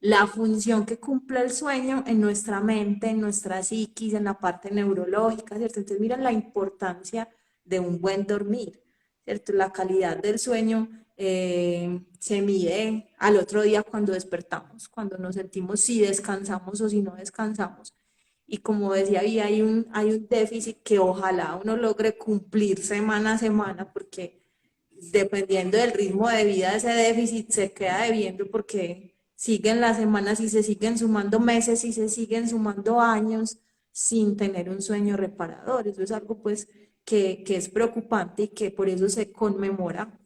la función que cumple el sueño en nuestra mente, en nuestra psiquis, en la parte neurológica, ¿cierto? Entonces miren la importancia de un buen dormir, ¿cierto? La calidad del sueño se mide al otro día cuando despertamos, cuando nos sentimos si descansamos o si no descansamos. Y como decía, hay un déficit que ojalá uno logre cumplir semana a semana, porque dependiendo del ritmo de vida, ese déficit se queda debiendo porque siguen las semanas y se siguen sumando meses y se siguen sumando años sin tener un sueño reparador. Eso es algo pues que es preocupante y que por eso se conmemora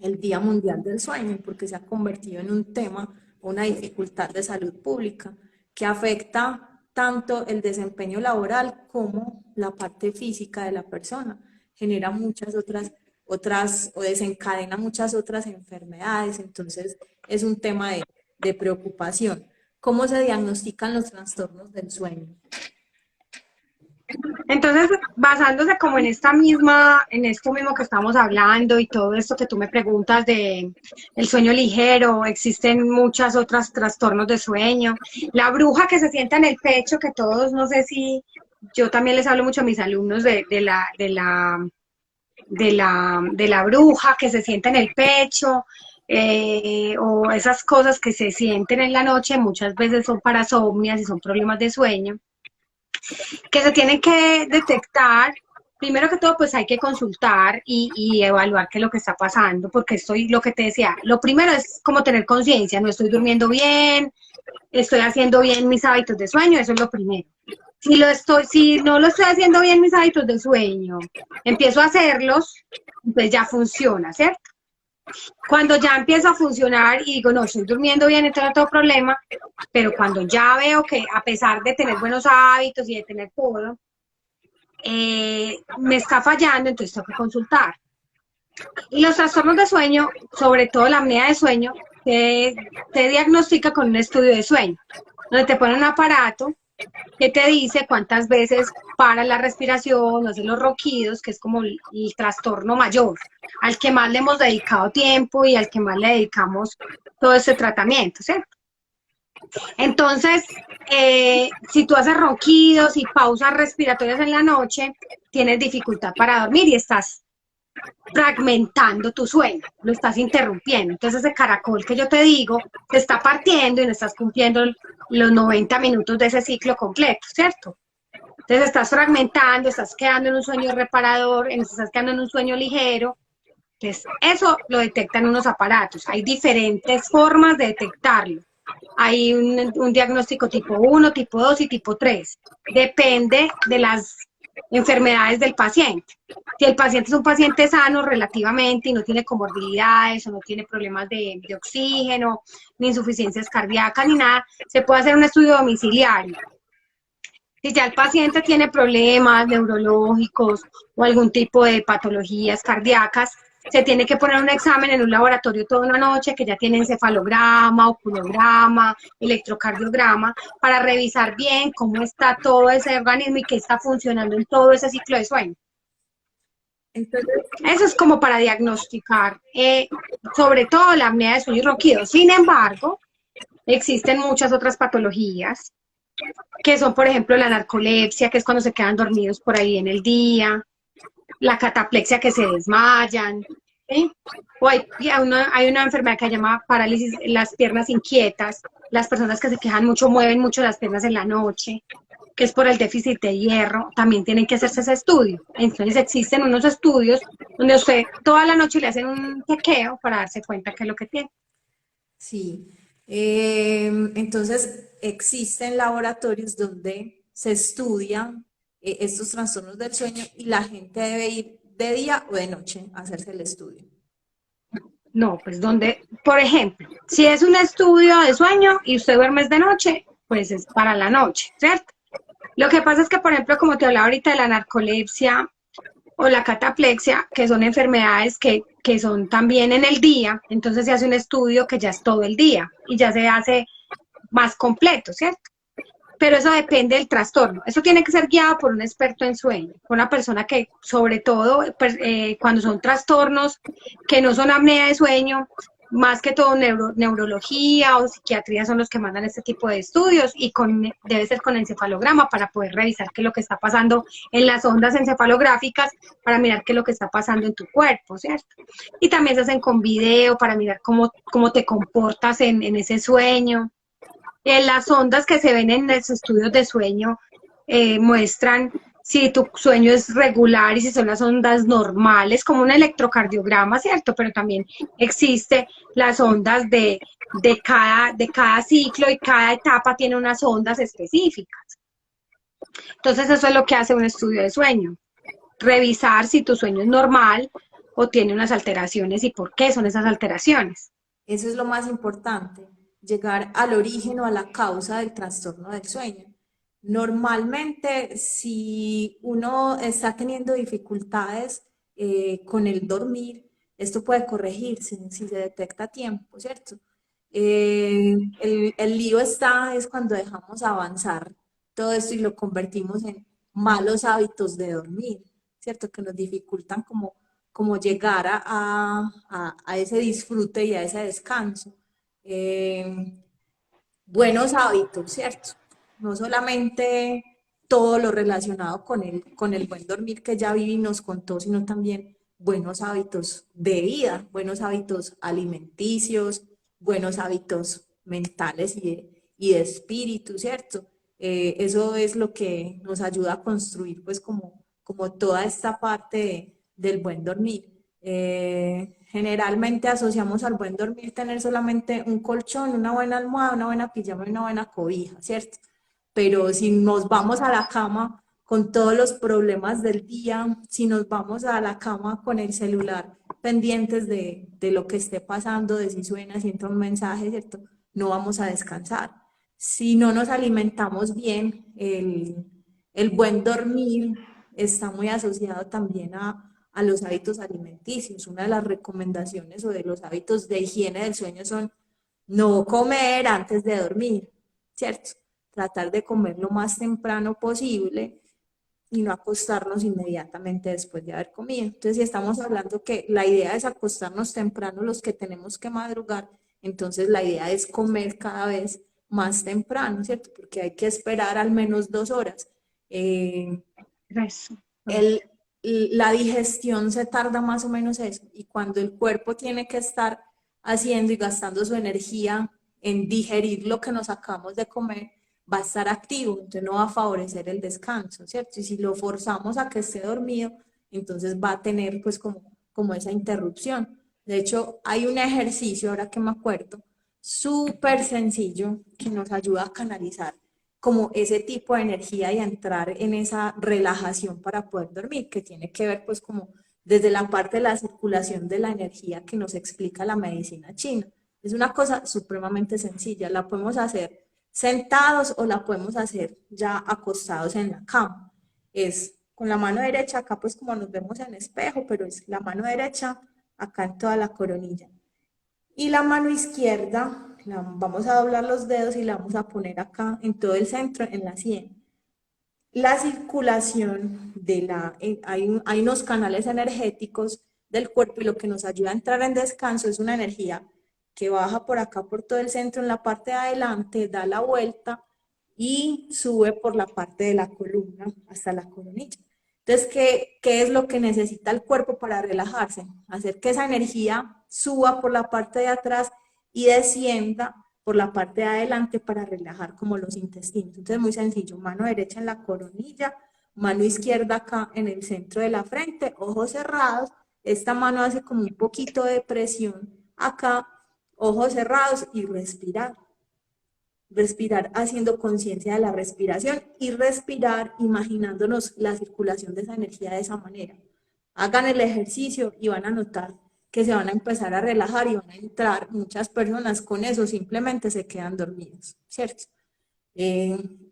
el Día Mundial del Sueño, porque se ha convertido en un tema, una dificultad de salud pública que afecta tanto el desempeño laboral como la parte física de la persona. Genera muchas otras o desencadena muchas otras enfermedades, entonces es un tema de preocupación. ¿Cómo se diagnostican los trastornos del sueño? Entonces, basándose como en esto mismo que estamos hablando y todo esto que tú me preguntas de el sueño ligero, existen muchas otras trastornos de sueño. La bruja que se sienta en el pecho, que todos, no sé si, yo también les hablo mucho a mis alumnos de la bruja que se sienta en el pecho, o esas cosas que se sienten en la noche, muchas veces son parasomnias y son problemas de sueño que se tienen que detectar. Primero que todo, pues hay que consultar y evaluar qué es lo que está pasando, porque estoy, lo que te decía, lo primero es como tener conciencia, no estoy durmiendo bien, estoy haciendo bien mis hábitos de sueño, eso es lo primero. Si no lo estoy haciendo bien mis hábitos de sueño, empiezo a hacerlos, pues ya funciona, ¿cierto? Cuando ya empiezo a funcionar y digo, no, estoy durmiendo bien, entonces no tengo problema, pero cuando ya veo que a pesar de tener buenos hábitos y de tener todo, me está fallando, entonces tengo que consultar. Y los trastornos de sueño, sobre todo la apnea de sueño, se diagnostica con un estudio de sueño, donde te ponen un aparato que te dice cuántas veces para la respiración, hace los ronquidos, que es como el trastorno mayor, al que más le hemos dedicado tiempo y al que más le dedicamos todo este tratamiento, ¿cierto? Entonces, si tú haces ronquidos y pausas respiratorias en la noche, tienes dificultad para dormir y estás fragmentando tu sueño, lo estás interrumpiendo. Entonces ese caracol que yo te digo se está partiendo y no estás cumpliendo los 90 minutos de ese ciclo completo, ¿cierto? Entonces estás fragmentando, estás quedando en un sueño reparador, estás quedando en un sueño ligero. Entonces eso lo detectan unos aparatos. Hay diferentes formas de detectarlo. Hay un diagnóstico tipo 1, tipo 2 y tipo 3. Depende de las enfermedades del paciente. Si el paciente es un paciente sano relativamente y no tiene comorbilidades o no tiene problemas de oxígeno, ni insuficiencias cardíacas, ni nada, se puede hacer un estudio domiciliario. Si ya el paciente tiene problemas neurológicos o algún tipo de patologías cardíacas, se tiene que poner un examen en un laboratorio toda una noche que ya tiene encefalograma, oculograma, electrocardiograma, para revisar bien cómo está todo ese organismo y qué está funcionando en todo ese ciclo de sueño. Entonces, Eso es como para diagnosticar, sobre todo la apnea de sueño y ronquido. Sin embargo, existen muchas otras patologías que son, por ejemplo, la narcolepsia, que es cuando se quedan dormidos por ahí en el día, la cataplexia, que se desmayan, ¿sí? O hay una enfermedad que se llama parálisis, las piernas inquietas, las personas que se quejan mucho, mueven mucho las piernas en la noche, que es por el déficit de hierro, también tienen que hacerse ese estudio. Entonces existen unos estudios donde usted toda la noche le hacen un chequeo para darse cuenta qué es lo que tiene. sí. Entonces, existen laboratorios donde se estudian estos trastornos del sueño y la gente debe ir de día o de noche a hacerse el estudio. No, pues donde, por ejemplo, si es un estudio de sueño y usted duerme de noche, pues es para la noche, ¿cierto? Lo que pasa es que, por ejemplo, como te hablaba ahorita de la narcolepsia o la cataplexia, que son enfermedades que son también en el día, entonces se hace un estudio que ya es todo el día y ya se hace más completo, ¿cierto? Pero eso depende del trastorno. Eso tiene que ser guiado por un experto en sueño, por una persona que, sobre todo, pues, cuando son trastornos que no son apnea de sueño, más que todo neurología o psiquiatría son los que mandan este tipo de estudios y debe ser con encefalograma para poder revisar qué es lo que está pasando en las ondas encefalográficas para mirar qué es lo que está pasando en tu cuerpo, ¿cierto? Y también se hacen con video para mirar cómo te comportas en ese sueño. Las ondas que se ven en los estudios de sueño muestran si tu sueño es regular y si son las ondas normales, como un electrocardiograma, ¿cierto? Pero también existe las ondas de cada ciclo y cada etapa tiene unas ondas específicas. Entonces eso es lo que hace un estudio de sueño, revisar si tu sueño es normal o tiene unas alteraciones y por qué son esas alteraciones. Eso es lo más importante, llegar al origen o a la causa del trastorno del sueño. Normalmente, si uno está teniendo dificultades con el dormir, esto puede corregirse si se detecta a tiempo, ¿cierto? El lío es cuando dejamos avanzar todo esto y lo convertimos en malos hábitos de dormir, ¿cierto? Que nos dificultan como llegar a ese disfrute y a ese descanso. Eh, Buenos hábitos, ¿cierto? No solamente todo lo relacionado con el buen dormir que ya Vivi nos contó, sino también buenos hábitos de vida, buenos hábitos alimenticios, buenos hábitos mentales y de espíritu, ¿cierto? Eso es lo que nos ayuda a construir, pues, como toda esta parte del buen dormir. Generalmente asociamos al buen dormir tener solamente un colchón, una buena almohada, una buena pijama y una buena cobija, ¿cierto? Pero si nos vamos a la cama con todos los problemas del día, si nos vamos a la cama con el celular pendientes de lo que esté pasando, de si suena, si entra un mensaje, ¿cierto? No vamos a descansar. Si no nos alimentamos bien, el buen dormir está muy asociado también a los hábitos alimenticios. Una de las recomendaciones o de los hábitos de higiene del sueño son no comer antes de dormir, ¿cierto? tratar de comer lo más temprano posible y no acostarnos inmediatamente después de haber comido. Entonces, si estamos hablando que la idea es acostarnos temprano los que tenemos que madrugar, entonces la idea es comer cada vez más temprano, ¿cierto? Porque hay que esperar al menos 2 horas. Eh, Eso. el, la digestión se tarda más o menos eso, y cuando el cuerpo tiene que estar haciendo y gastando su energía en digerir lo que nos acabamos de comer, va a estar activo, entonces no va a favorecer el descanso, ¿cierto? Y si lo forzamos a que esté dormido, entonces va a tener pues como esa interrupción. De hecho, hay un ejercicio, ahora que me acuerdo, súper sencillo que nos ayuda a canalizar como ese tipo de energía y a entrar en esa relajación para poder dormir, que tiene que ver pues como desde la parte de la circulación de la energía que nos explica la medicina china. Es una cosa supremamente sencilla, la podemos hacer sentados o la podemos hacer ya acostados en la cama. Es con la mano derecha, acá pues como nos vemos en espejo, pero es la mano derecha acá en toda la coronilla. Y la mano izquierda, vamos a doblar los dedos y la vamos a poner acá en todo el centro, en la sien. La circulación hay unos canales energéticos del cuerpo, y lo que nos ayuda a entrar en descanso es una energía que baja por acá, por todo el centro, en la parte de adelante, da la vuelta y sube por la parte de la columna hasta la coronilla. Entonces, ¿qué es lo que necesita el cuerpo para relajarse? Hacer que esa energía suba por la parte de atrás y descienda por la parte de adelante para relajar como los intestinos. Entonces, muy sencillo, mano derecha en la coronilla, mano izquierda acá en el centro de la frente, ojos cerrados. Esta mano hace como un poquito de presión acá, ojos cerrados y respirar. Respirar haciendo conciencia de la respiración y respirar imaginándonos la circulación de esa energía de esa manera. Hagan el ejercicio y van a notar que se van a empezar a relajar y van a entrar. Muchas personas con eso simplemente se quedan dormidos, ¿cierto?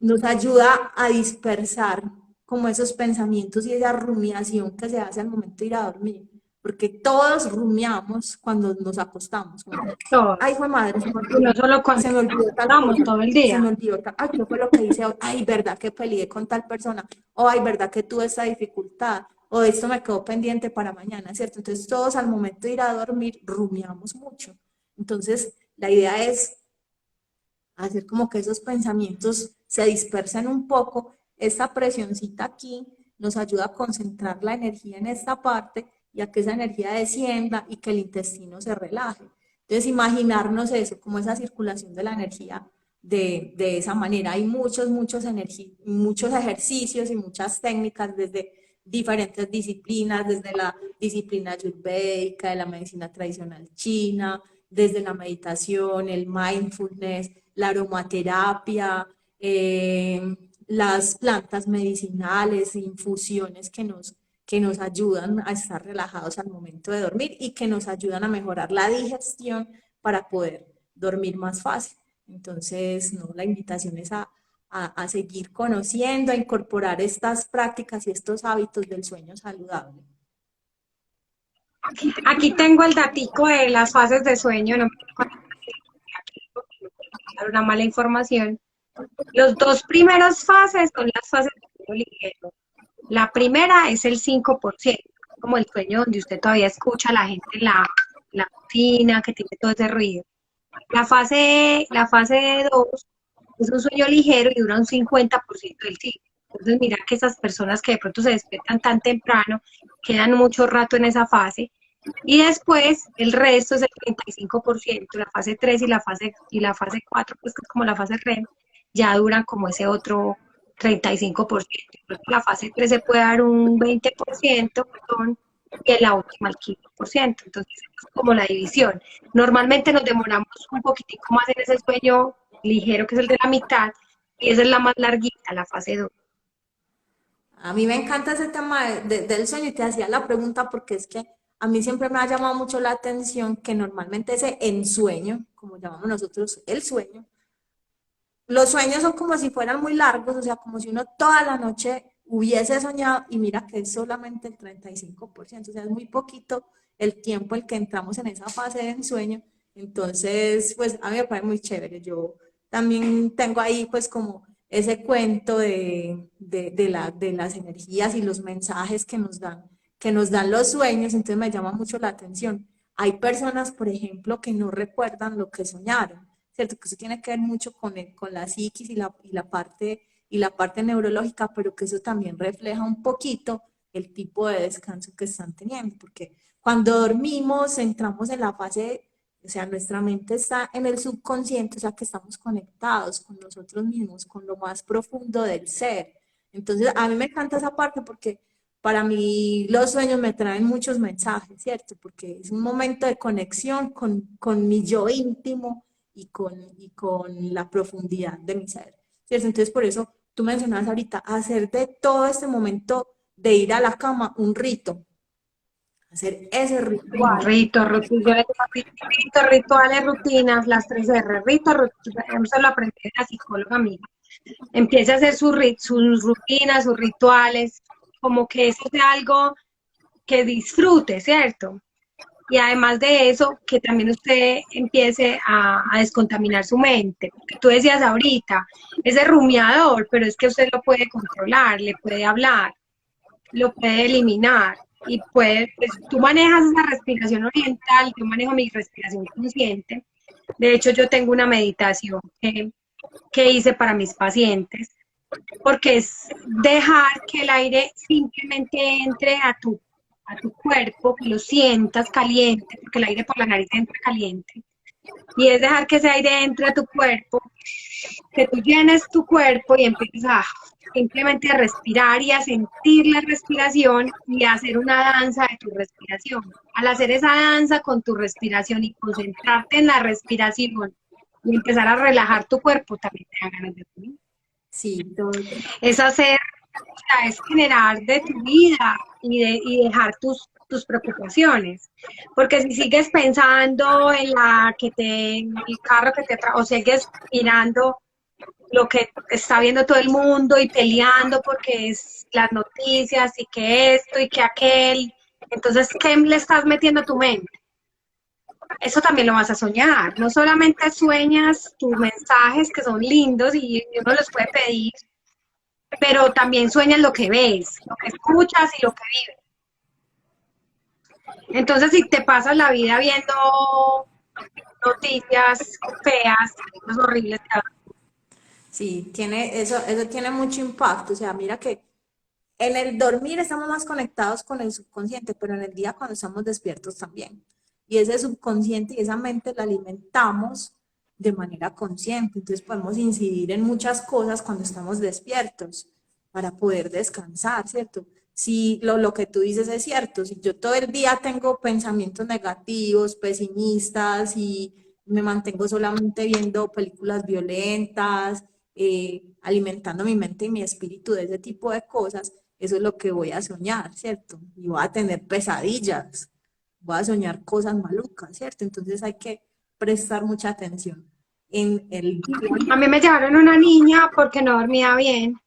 Nos ayuda a dispersar como esos pensamientos y esa rumiación que se hace al momento de ir a dormir, porque todos rumiamos cuando nos acostamos, como, ay, Todos. fue madre, Y no solo cuando se me olvidó tal estamos cosa, todo el se me día. olvidó tal, ay, ¿qué fue lo que hice hoy? Ay, verdad que peleé con tal persona, o ay, verdad que tuve esta dificultad, o esto me quedó pendiente para mañana, ¿cierto? Entonces todos al momento de ir a dormir rumiamos mucho. Entonces la idea es hacer como que esos pensamientos se dispersen un poco. Esta presioncita aquí nos ayuda a concentrar la energía en esta parte y a que esa energía descienda y que el intestino se relaje. Entonces, imaginarnos eso, como esa circulación de la energía de esa manera. Hay muchos ejercicios y muchas técnicas desde diferentes disciplinas, desde la disciplina ayurvédica, de la medicina tradicional china, desde la meditación, el mindfulness, la aromaterapia, las plantas medicinales, infusiones que nos ayudan a estar relajados al momento de dormir y que nos ayudan a mejorar la digestión para poder dormir más fácil. Entonces, no, la invitación es a seguir conociendo, a incorporar estas prácticas y estos hábitos del sueño saludable. Aquí tengo el datico de las fases de sueño, no me acuerdo aquí porque me puede dar una mala información. Los dos primeras fases son las fases de sueño ligero. La primera es el 5%, como el sueño donde usted todavía escucha a la gente en la cocina, que tiene todo ese ruido. La fase 2 es un sueño ligero y dura un 50% del ciclo. Entonces, mira que esas personas que de pronto se despiertan tan temprano quedan mucho rato en esa fase. Y después el resto es el 35%, la fase 3 y la fase 4, pues que es como la fase REM, ya duran como ese otro 35%. Entonces, la fase 3 se puede dar un 20%, perdón, y en la última el 15%. Entonces, es como la división. Normalmente nos demoramos un poquitico más en ese sueño ligero, que es el de la mitad, y esa es la más larguita, la fase 2. A mí me encanta ese tema del sueño y te hacía la pregunta porque es que a mí siempre me ha llamado mucho la atención que normalmente ese ensueño, como llamamos nosotros el sueño, los sueños son como si fueran muy largos, o sea, como si uno toda la noche hubiese soñado y mira que es solamente el 35%, o sea, es muy poquito el tiempo en el que entramos en esa fase de ensueño. Entonces, pues a mí me parece muy chévere. Yo también tengo ahí pues como ese cuento de las energías y los mensajes que nos dan los sueños, entonces me llama mucho la atención. Hay personas, por ejemplo, que no recuerdan lo que soñaron, ¿cierto? Que eso tiene que ver mucho con la psiquis y la parte neurológica, pero que eso también refleja un poquito el tipo de descanso que están teniendo, porque cuando dormimos entramos en la fase, o sea, nuestra mente está en el subconsciente, o sea, que estamos conectados con nosotros mismos, con lo más profundo del ser. Entonces, a mí me encanta esa parte porque para mí los sueños me traen muchos mensajes, ¿cierto? Porque es un momento de conexión con mi yo íntimo y con la profundidad de mi ser, ¿cierto? Entonces, por eso tú mencionabas ahorita, hacer de todo este momento de ir a la cama un rito, hacer ese ritual. Yo le digo rituales, rutinas, las 3 R, eso lo aprendí de la psicóloga amiga. Empiece a hacer sus rutinas, sus rituales, como que eso sea algo que disfrute, ¿cierto? Y además de eso, que también usted empiece a descontaminar su mente. Porque tú decías ahorita, ese rumiador, pero es que usted lo puede controlar, le puede hablar, lo puede eliminar y puede, pues tú manejas esa respiración oriental, yo manejo mi respiración consciente. De hecho, yo tengo una meditación que hice para mis pacientes, porque es dejar que el aire simplemente entre a tu cuerpo, que lo sientas caliente, porque el aire por la nariz entra caliente, y es dejar que ese aire entre a tu cuerpo, que tú llenes tu cuerpo y empieces a simplemente a respirar y a sentir la respiración y a hacer una danza de tu respiración. Al hacer esa danza con tu respiración y concentrarte en la respiración y empezar a relajar tu cuerpo, también te da ganas de dormir. Sí, todo. Es hacer, o sea, es generar de tu vida y dejar tus preocupaciones. Porque si sigues pensando en el carro que te trajo, o sigues mirando lo que está viendo todo el mundo y peleando porque es las noticias y que esto y que aquel, entonces, ¿qué le estás metiendo a tu mente? Eso también lo vas a soñar. No solamente sueñas tus mensajes que son lindos y uno los puede pedir, pero también sueñas lo que ves, lo que escuchas y lo que vives. Entonces, si te pasas la vida viendo noticias feas, cosas horribles, Sí, eso tiene mucho impacto. O sea, mira que en el dormir estamos más conectados con el subconsciente, pero en el día cuando estamos despiertos también. Y ese subconsciente y esa mente la alimentamos de manera consciente. Entonces podemos incidir en muchas cosas cuando estamos despiertos para poder descansar, ¿cierto? Si lo que tú dices es cierto, si yo todo el día tengo pensamientos negativos, pesimistas y me mantengo solamente viendo películas violentas, alimentando mi mente y mi espíritu de ese tipo de cosas, eso es lo que voy a soñar, ¿cierto? Y voy a tener pesadillas, voy a soñar cosas malucas, ¿cierto? Entonces hay que prestar mucha atención en el a mí me llevaron una niña porque no dormía bien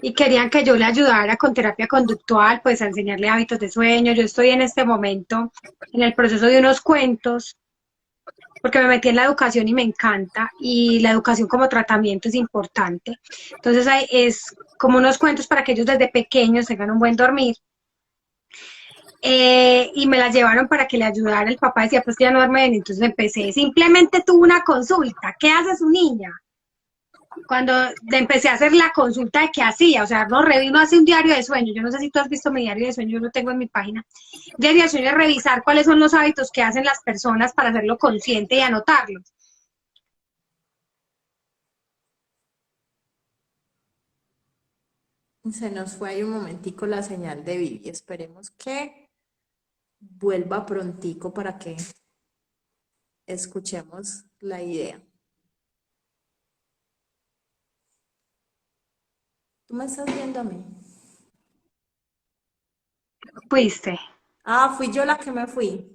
y querían que yo le ayudara con terapia conductual, pues a enseñarle hábitos de sueño. Yo estoy en este momento en el proceso de unos cuentos porque me metí en la educación y me encanta y la educación como tratamiento es importante. Entonces es como unos cuentos para que ellos desde pequeños tengan un buen dormir. Y me la llevaron para que le ayudara. El papá decía, pues que ya no duerme bien, entonces empecé. Simplemente tuve una consulta. ¿Qué hace su niña? Cuando le empecé a hacer la consulta de qué hacía, o sea, no revino hace un diario de sueño. Yo no sé si tú has visto mi diario de sueño, yo lo tengo en mi página. Diario de sueño es revisar cuáles son los hábitos que hacen las personas para hacerlo consciente y anotarlos. Se nos fue ahí un momentico la señal de Vivi. Esperemos que vuelva prontico para que escuchemos la idea. ¿Tú me estás viendo a mí? Fuiste. Ah, fui yo la que me fui.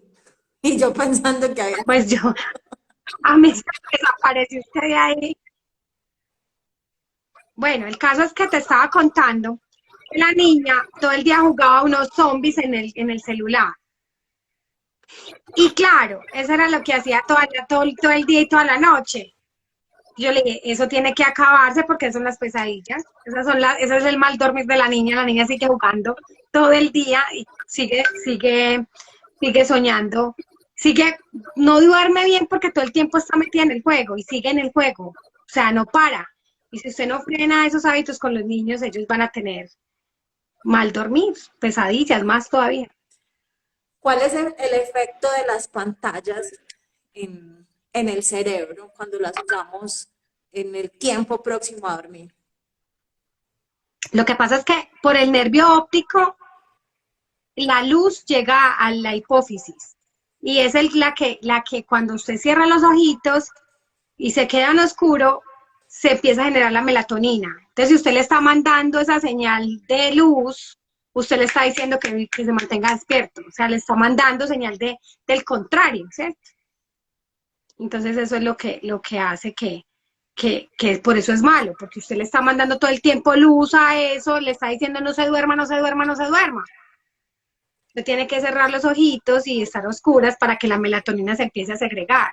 Y yo pensando que había... Pues yo, a mí se me desapareció usted de ahí. Bueno, el caso es que te estaba contando que la niña todo el día jugaba unos zombies en el celular. Y claro, eso era lo que hacía todo el día y toda la noche. Yo le dije, eso tiene que acabarse porque son las pesadillas. Ese es el mal dormir de la niña sigue jugando todo el día y sigue soñando, sigue, no duerme bien porque todo el tiempo está metida en el juego y sigue en el juego, o sea, no para. Y si usted no frena esos hábitos con los niños, ellos van a tener mal dormir, pesadillas, más todavía. ¿Cuál es el efecto de las pantallas en el cerebro cuando las usamos en el tiempo próximo a dormir? Lo que pasa es que por el nervio óptico, la luz llega a la hipófisis y es la que cuando usted cierra los ojitos y se queda en oscuro, se empieza a generar la melatonina. Entonces, si usted le está mandando esa señal de luz, usted le está diciendo que se mantenga despierto, o sea, le está mandando señal del contrario, ¿cierto? Entonces, eso es lo que hace que por eso es malo, porque usted le está mandando todo el tiempo luz a eso, le está diciendo no se duerma, no se duerma, no se duerma. Usted tiene que cerrar los ojitos y estar a oscuras para que la melatonina se empiece a segregar.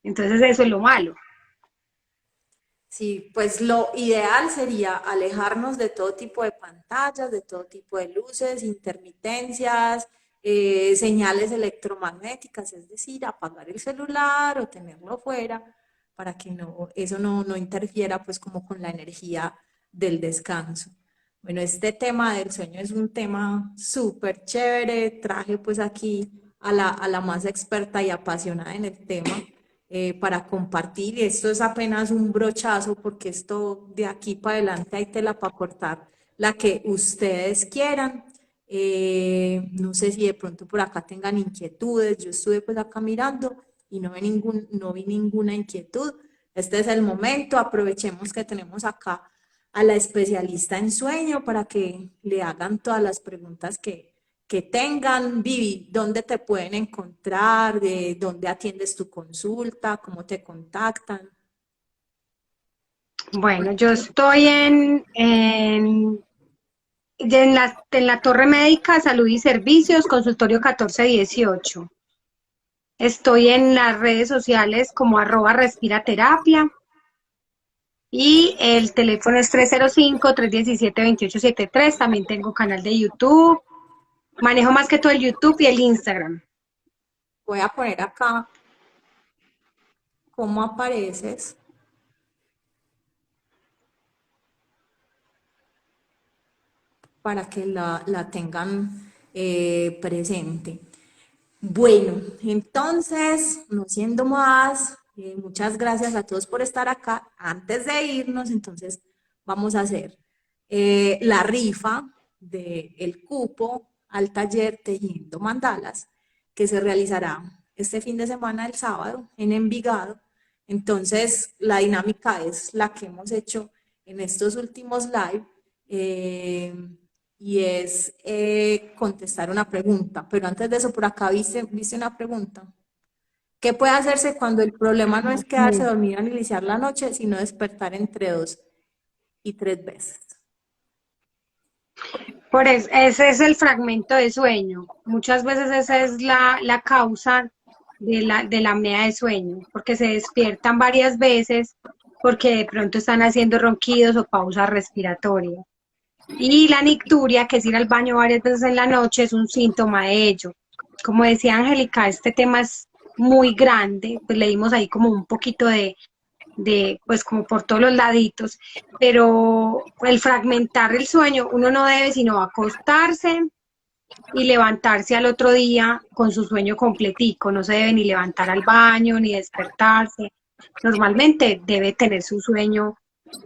Entonces, eso es lo malo. Sí, pues lo ideal sería alejarnos de todo tipo de pantallas, de todo tipo de luces, intermitencias, señales electromagnéticas, es decir, apagar el celular o tenerlo fuera para que eso no interfiera pues como con la energía del descanso. Bueno, este tema del sueño es un tema súper chévere. Traje pues aquí a la más experta y apasionada en el tema para compartir. Y esto es apenas un brochazo porque esto de aquí para adelante hay tela para cortar la que ustedes quieran. No sé si de pronto por acá tengan inquietudes. Yo estuve pues acá mirando y no vi ninguna inquietud. Este es el momento, aprovechemos que tenemos acá a la especialista en sueño para que le hagan todas las preguntas que tengan. Vivi, ¿dónde te pueden encontrar? ¿De dónde atiendes tu consulta? ¿Cómo te contactan? Bueno, yo estoy en la Torre Médica Salud y Servicios, consultorio 1418. Estoy en las redes sociales como @respiraterapia y el teléfono es 305-317-2873. También tengo canal de YouTube. Manejo más que todo el YouTube y el Instagram. Voy a poner acá cómo apareces para que la tengan presente. Bueno, entonces, no siendo más, muchas gracias a todos por estar acá. Antes de irnos, entonces, vamos a hacer la rifa del cupo al taller Tejiendo Mandalas, que se realizará este fin de semana, el sábado, en Envigado. Entonces, la dinámica es la que hemos hecho en estos últimos live. eh, y es contestar una pregunta. Pero antes de eso, por acá viste una pregunta. ¿Qué puede hacerse cuando el problema no es quedarse Sí. dormido al iniciar la noche, sino despertar entre 2 y 3 veces? Por eso, ese es el fragmento de sueño. Muchas veces esa es la causa de la apnea de sueño, porque se despiertan varias veces porque de pronto están haciendo ronquidos o pausas respiratorias. Y la nicturia, que es ir al baño varias veces en la noche, es un síntoma de ello. Como decía Angélica, este tema es muy grande, pues le dimos ahí como un poquito pues como por todos los laditos, pero el fragmentar el sueño, uno no debe sino acostarse y levantarse al otro día con su sueño completico, no se debe ni levantar al baño ni despertarse. Normalmente debe tener su sueño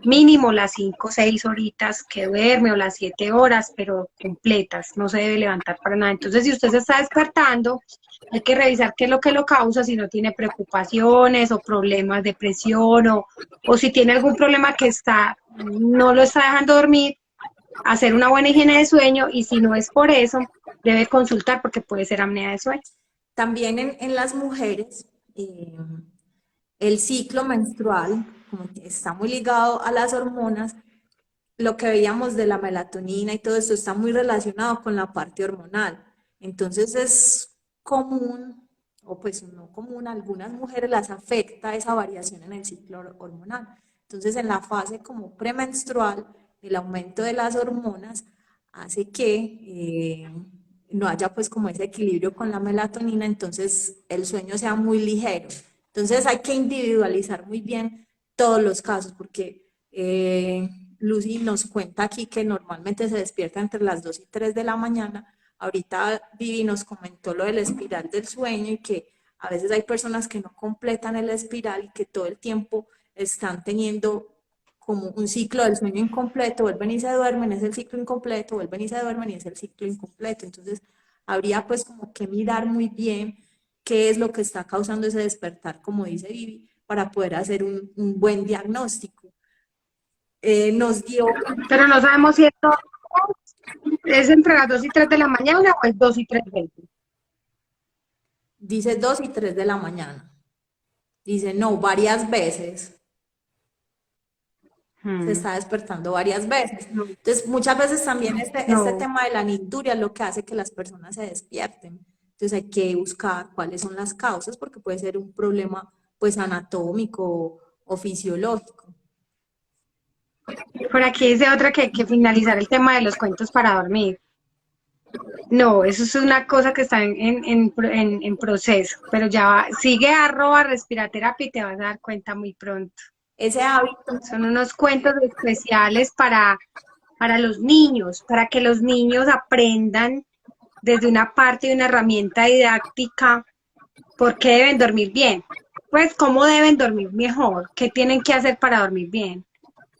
mínimo las 5 o 6 horitas que duerme o las 7 horas, pero completas, no se debe levantar para nada. Entonces, si usted se está despertando, hay que revisar qué es lo que lo causa, si no tiene preocupaciones o problemas de presión o si tiene algún problema que no lo está dejando dormir, hacer una buena higiene de sueño y si no es por eso, debe consultar porque puede ser apnea de sueño. También en las mujeres, el ciclo menstrual, como que está muy ligado a las hormonas, lo que veíamos de la melatonina y todo esto está muy relacionado con la parte hormonal. Entonces es común o pues no común, a algunas mujeres las afecta esa variación en el ciclo hormonal. Entonces, en la fase como premenstrual, el aumento de las hormonas hace que no haya pues como ese equilibrio con la melatonina, entonces el sueño sea muy ligero. Entonces hay que individualizar muy bien todos los casos, porque Lucy nos cuenta aquí que normalmente se despierta entre las 2 y 3 de la mañana. Ahorita Vivi nos comentó lo del espiral del sueño y que a veces hay personas que no completan el espiral y que todo el tiempo están teniendo como un ciclo del sueño incompleto, vuelven y se duermen, es el ciclo incompleto, vuelven y se duermen y es el ciclo incompleto. Entonces, habría pues como que mirar muy bien qué es lo que está causando ese despertar, como dice Vivi, para poder hacer un buen diagnóstico. Nos dio, Pero no sabemos si esto es entre las 2 y 3 de la mañana o es 2 y 3:20. dice 2 y 3 de la mañana. Dice, no, varias veces. Se Hmm, está despertando varias veces. no, Entonces, muchas veces también este no. tema de la nicturia es lo que hace que las personas se despierten. Entonces, hay que buscar cuáles son las causas, porque puede ser un problema pues anatómico o fisiológico. Por aquí dice otra que hay que finalizar el tema de los cuentos para dormir. No, eso es una cosa que está en proceso, pero ya va, sigue @respiraterapia y te vas a dar cuenta muy pronto. Ese hábito, Son unos cuentos especiales para los niños, para que los niños aprendan desde una parte de una herramienta didáctica por qué deben dormir bien. Pues cómo deben dormir mejor, qué tienen que hacer para dormir bien.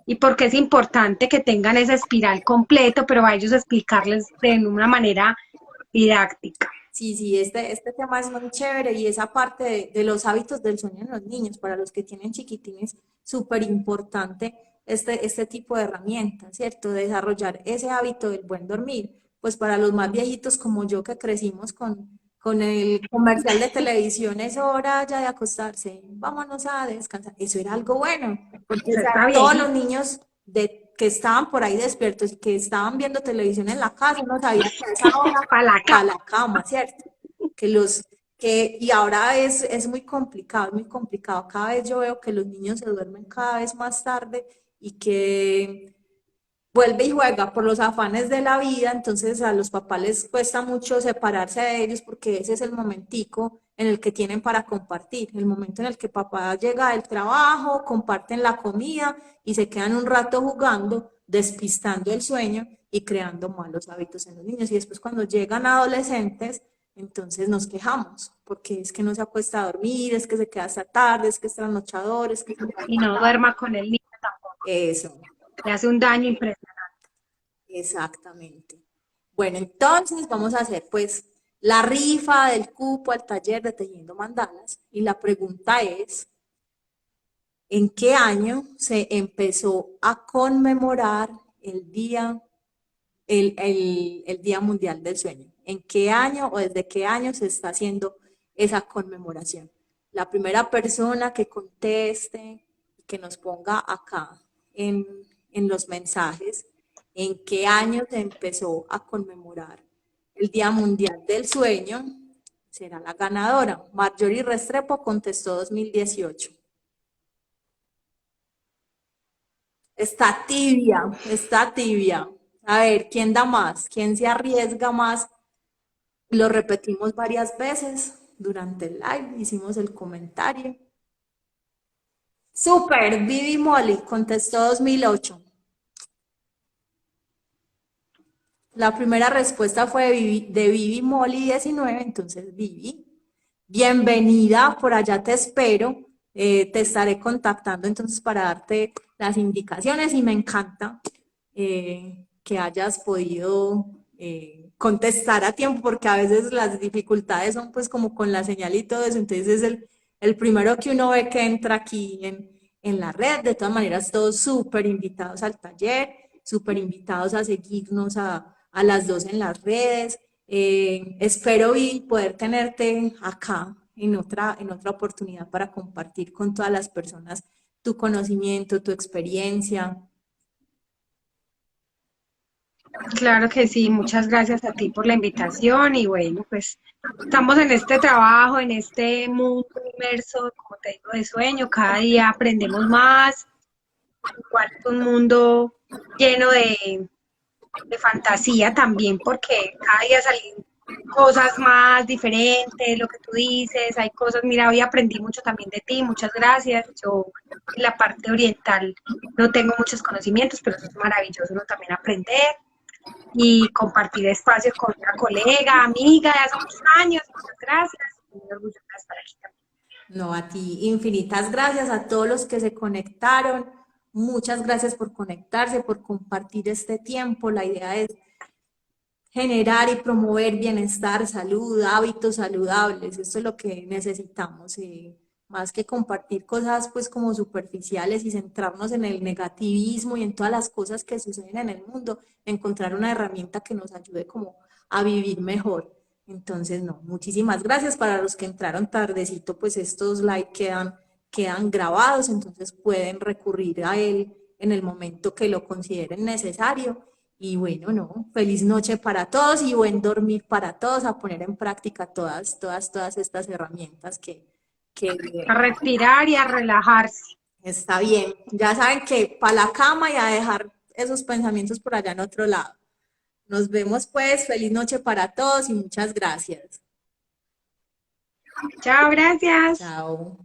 Y por qué es importante que tengan esa espiral completo, pero a ellos explicarles de una manera didáctica. sí, sí, este tema es muy chévere y esa parte de los hábitos del sueño en los niños, para los que tienen chiquitines, súper importante este tipo de herramientas, ¿cierto? Desarrollar ese hábito del buen dormir. Pues para los más viejitos como yo que crecimos con el comercial de televisión, es hora ya de acostarse, vámonos a descansar. Eso era algo bueno, porque o Eso sea, está todos los bien. niños que estaban por ahí despiertos y que estaban viendo televisión en la casa, no sabían que a esa hora Para la para cama. la cama, ¿cierto? Y ahora es muy complicado, es muy complicado. Cada vez yo veo que los niños se duermen cada vez más tarde y que vuelve y juega por los afanes de la vida, entonces a los papás les cuesta mucho separarse de ellos porque ese es el momentico en el que tienen para compartir, el momento en el que papá llega del trabajo, comparten la comida y se quedan un rato jugando, despistando el sueño y creando malos hábitos en los niños. Y después cuando llegan adolescentes, entonces nos quejamos, porque es que no se acuesta a dormir, es que se queda hasta tarde, es que es trasnochador, es que se Y levanta no tarde. duerma con el niño tampoco. Eso. Le hace un daño impresionante. Exactamente. Bueno, entonces vamos a hacer pues la rifa del cupo al taller de Tejiendo Mandalas y la pregunta es, ¿en qué año se empezó a conmemorar el Día Mundial del Sueño? ¿En qué año o desde qué año se está haciendo esa conmemoración? La primera persona que conteste, que nos ponga acá en, en los mensajes, en qué año se empezó a conmemorar el Día Mundial del Sueño, será la ganadora. Marjorie Restrepo contestó 2018. Está tibia, está tibia. A ver, ¿quién da más? ¿Quién se arriesga más? Lo repetimos varias veces durante el live, hicimos el comentario. Super, Vivi Molly contestó 2008. La primera respuesta fue de Vivi Molly 19, entonces Vivi, bienvenida, por allá te espero. Te estaré contactando entonces para darte las indicaciones y me encanta que hayas podido contestar a tiempo porque a veces las dificultades son pues como con la señal y todo eso, entonces es el primero que uno ve que entra aquí en la red. De todas maneras, todos súper invitados al taller, súper invitados a seguirnos a las dos en las redes. Espero y poder tenerte acá en otra oportunidad para compartir con todas las personas tu conocimiento, tu experiencia. Claro que sí, muchas gracias a ti por la invitación y bueno, pues estamos en este trabajo, en este mundo inmerso, como te digo, de sueño, cada día aprendemos más, igual es un mundo lleno de fantasía también, porque cada día salen cosas más diferentes, lo que tú dices, hay cosas, mira, hoy aprendí mucho también de ti, muchas gracias. Yo en la parte oriental no tengo muchos conocimientos, pero eso es maravilloso uno también aprender y compartir espacio con una colega, amiga de hace muchos años, muchas gracias, muy orgullosa de estar aquí también. No, a ti infinitas gracias a todos los que se conectaron. Muchas gracias por conectarse, por compartir este tiempo. La idea es generar y promover bienestar, salud, hábitos saludables. Esto es lo que necesitamos. Más que compartir cosas pues como superficiales y centrarnos en el negativismo y en todas las cosas que suceden en el mundo, encontrar una herramienta que nos ayude como a vivir mejor. Entonces, no, muchísimas gracias para los que entraron tardecito, pues estos live quedan grabados, entonces pueden recurrir a él en el momento que lo consideren necesario. Y bueno, no, feliz noche para todos y buen dormir para todos, a poner en práctica todas estas herramientas que A respirar y a relajarse. está bien. Ya saben que para la cama y a dejar esos pensamientos por allá en otro lado. Nos vemos pues, feliz noche para todos y muchas gracias. Chao, gracias. Chao.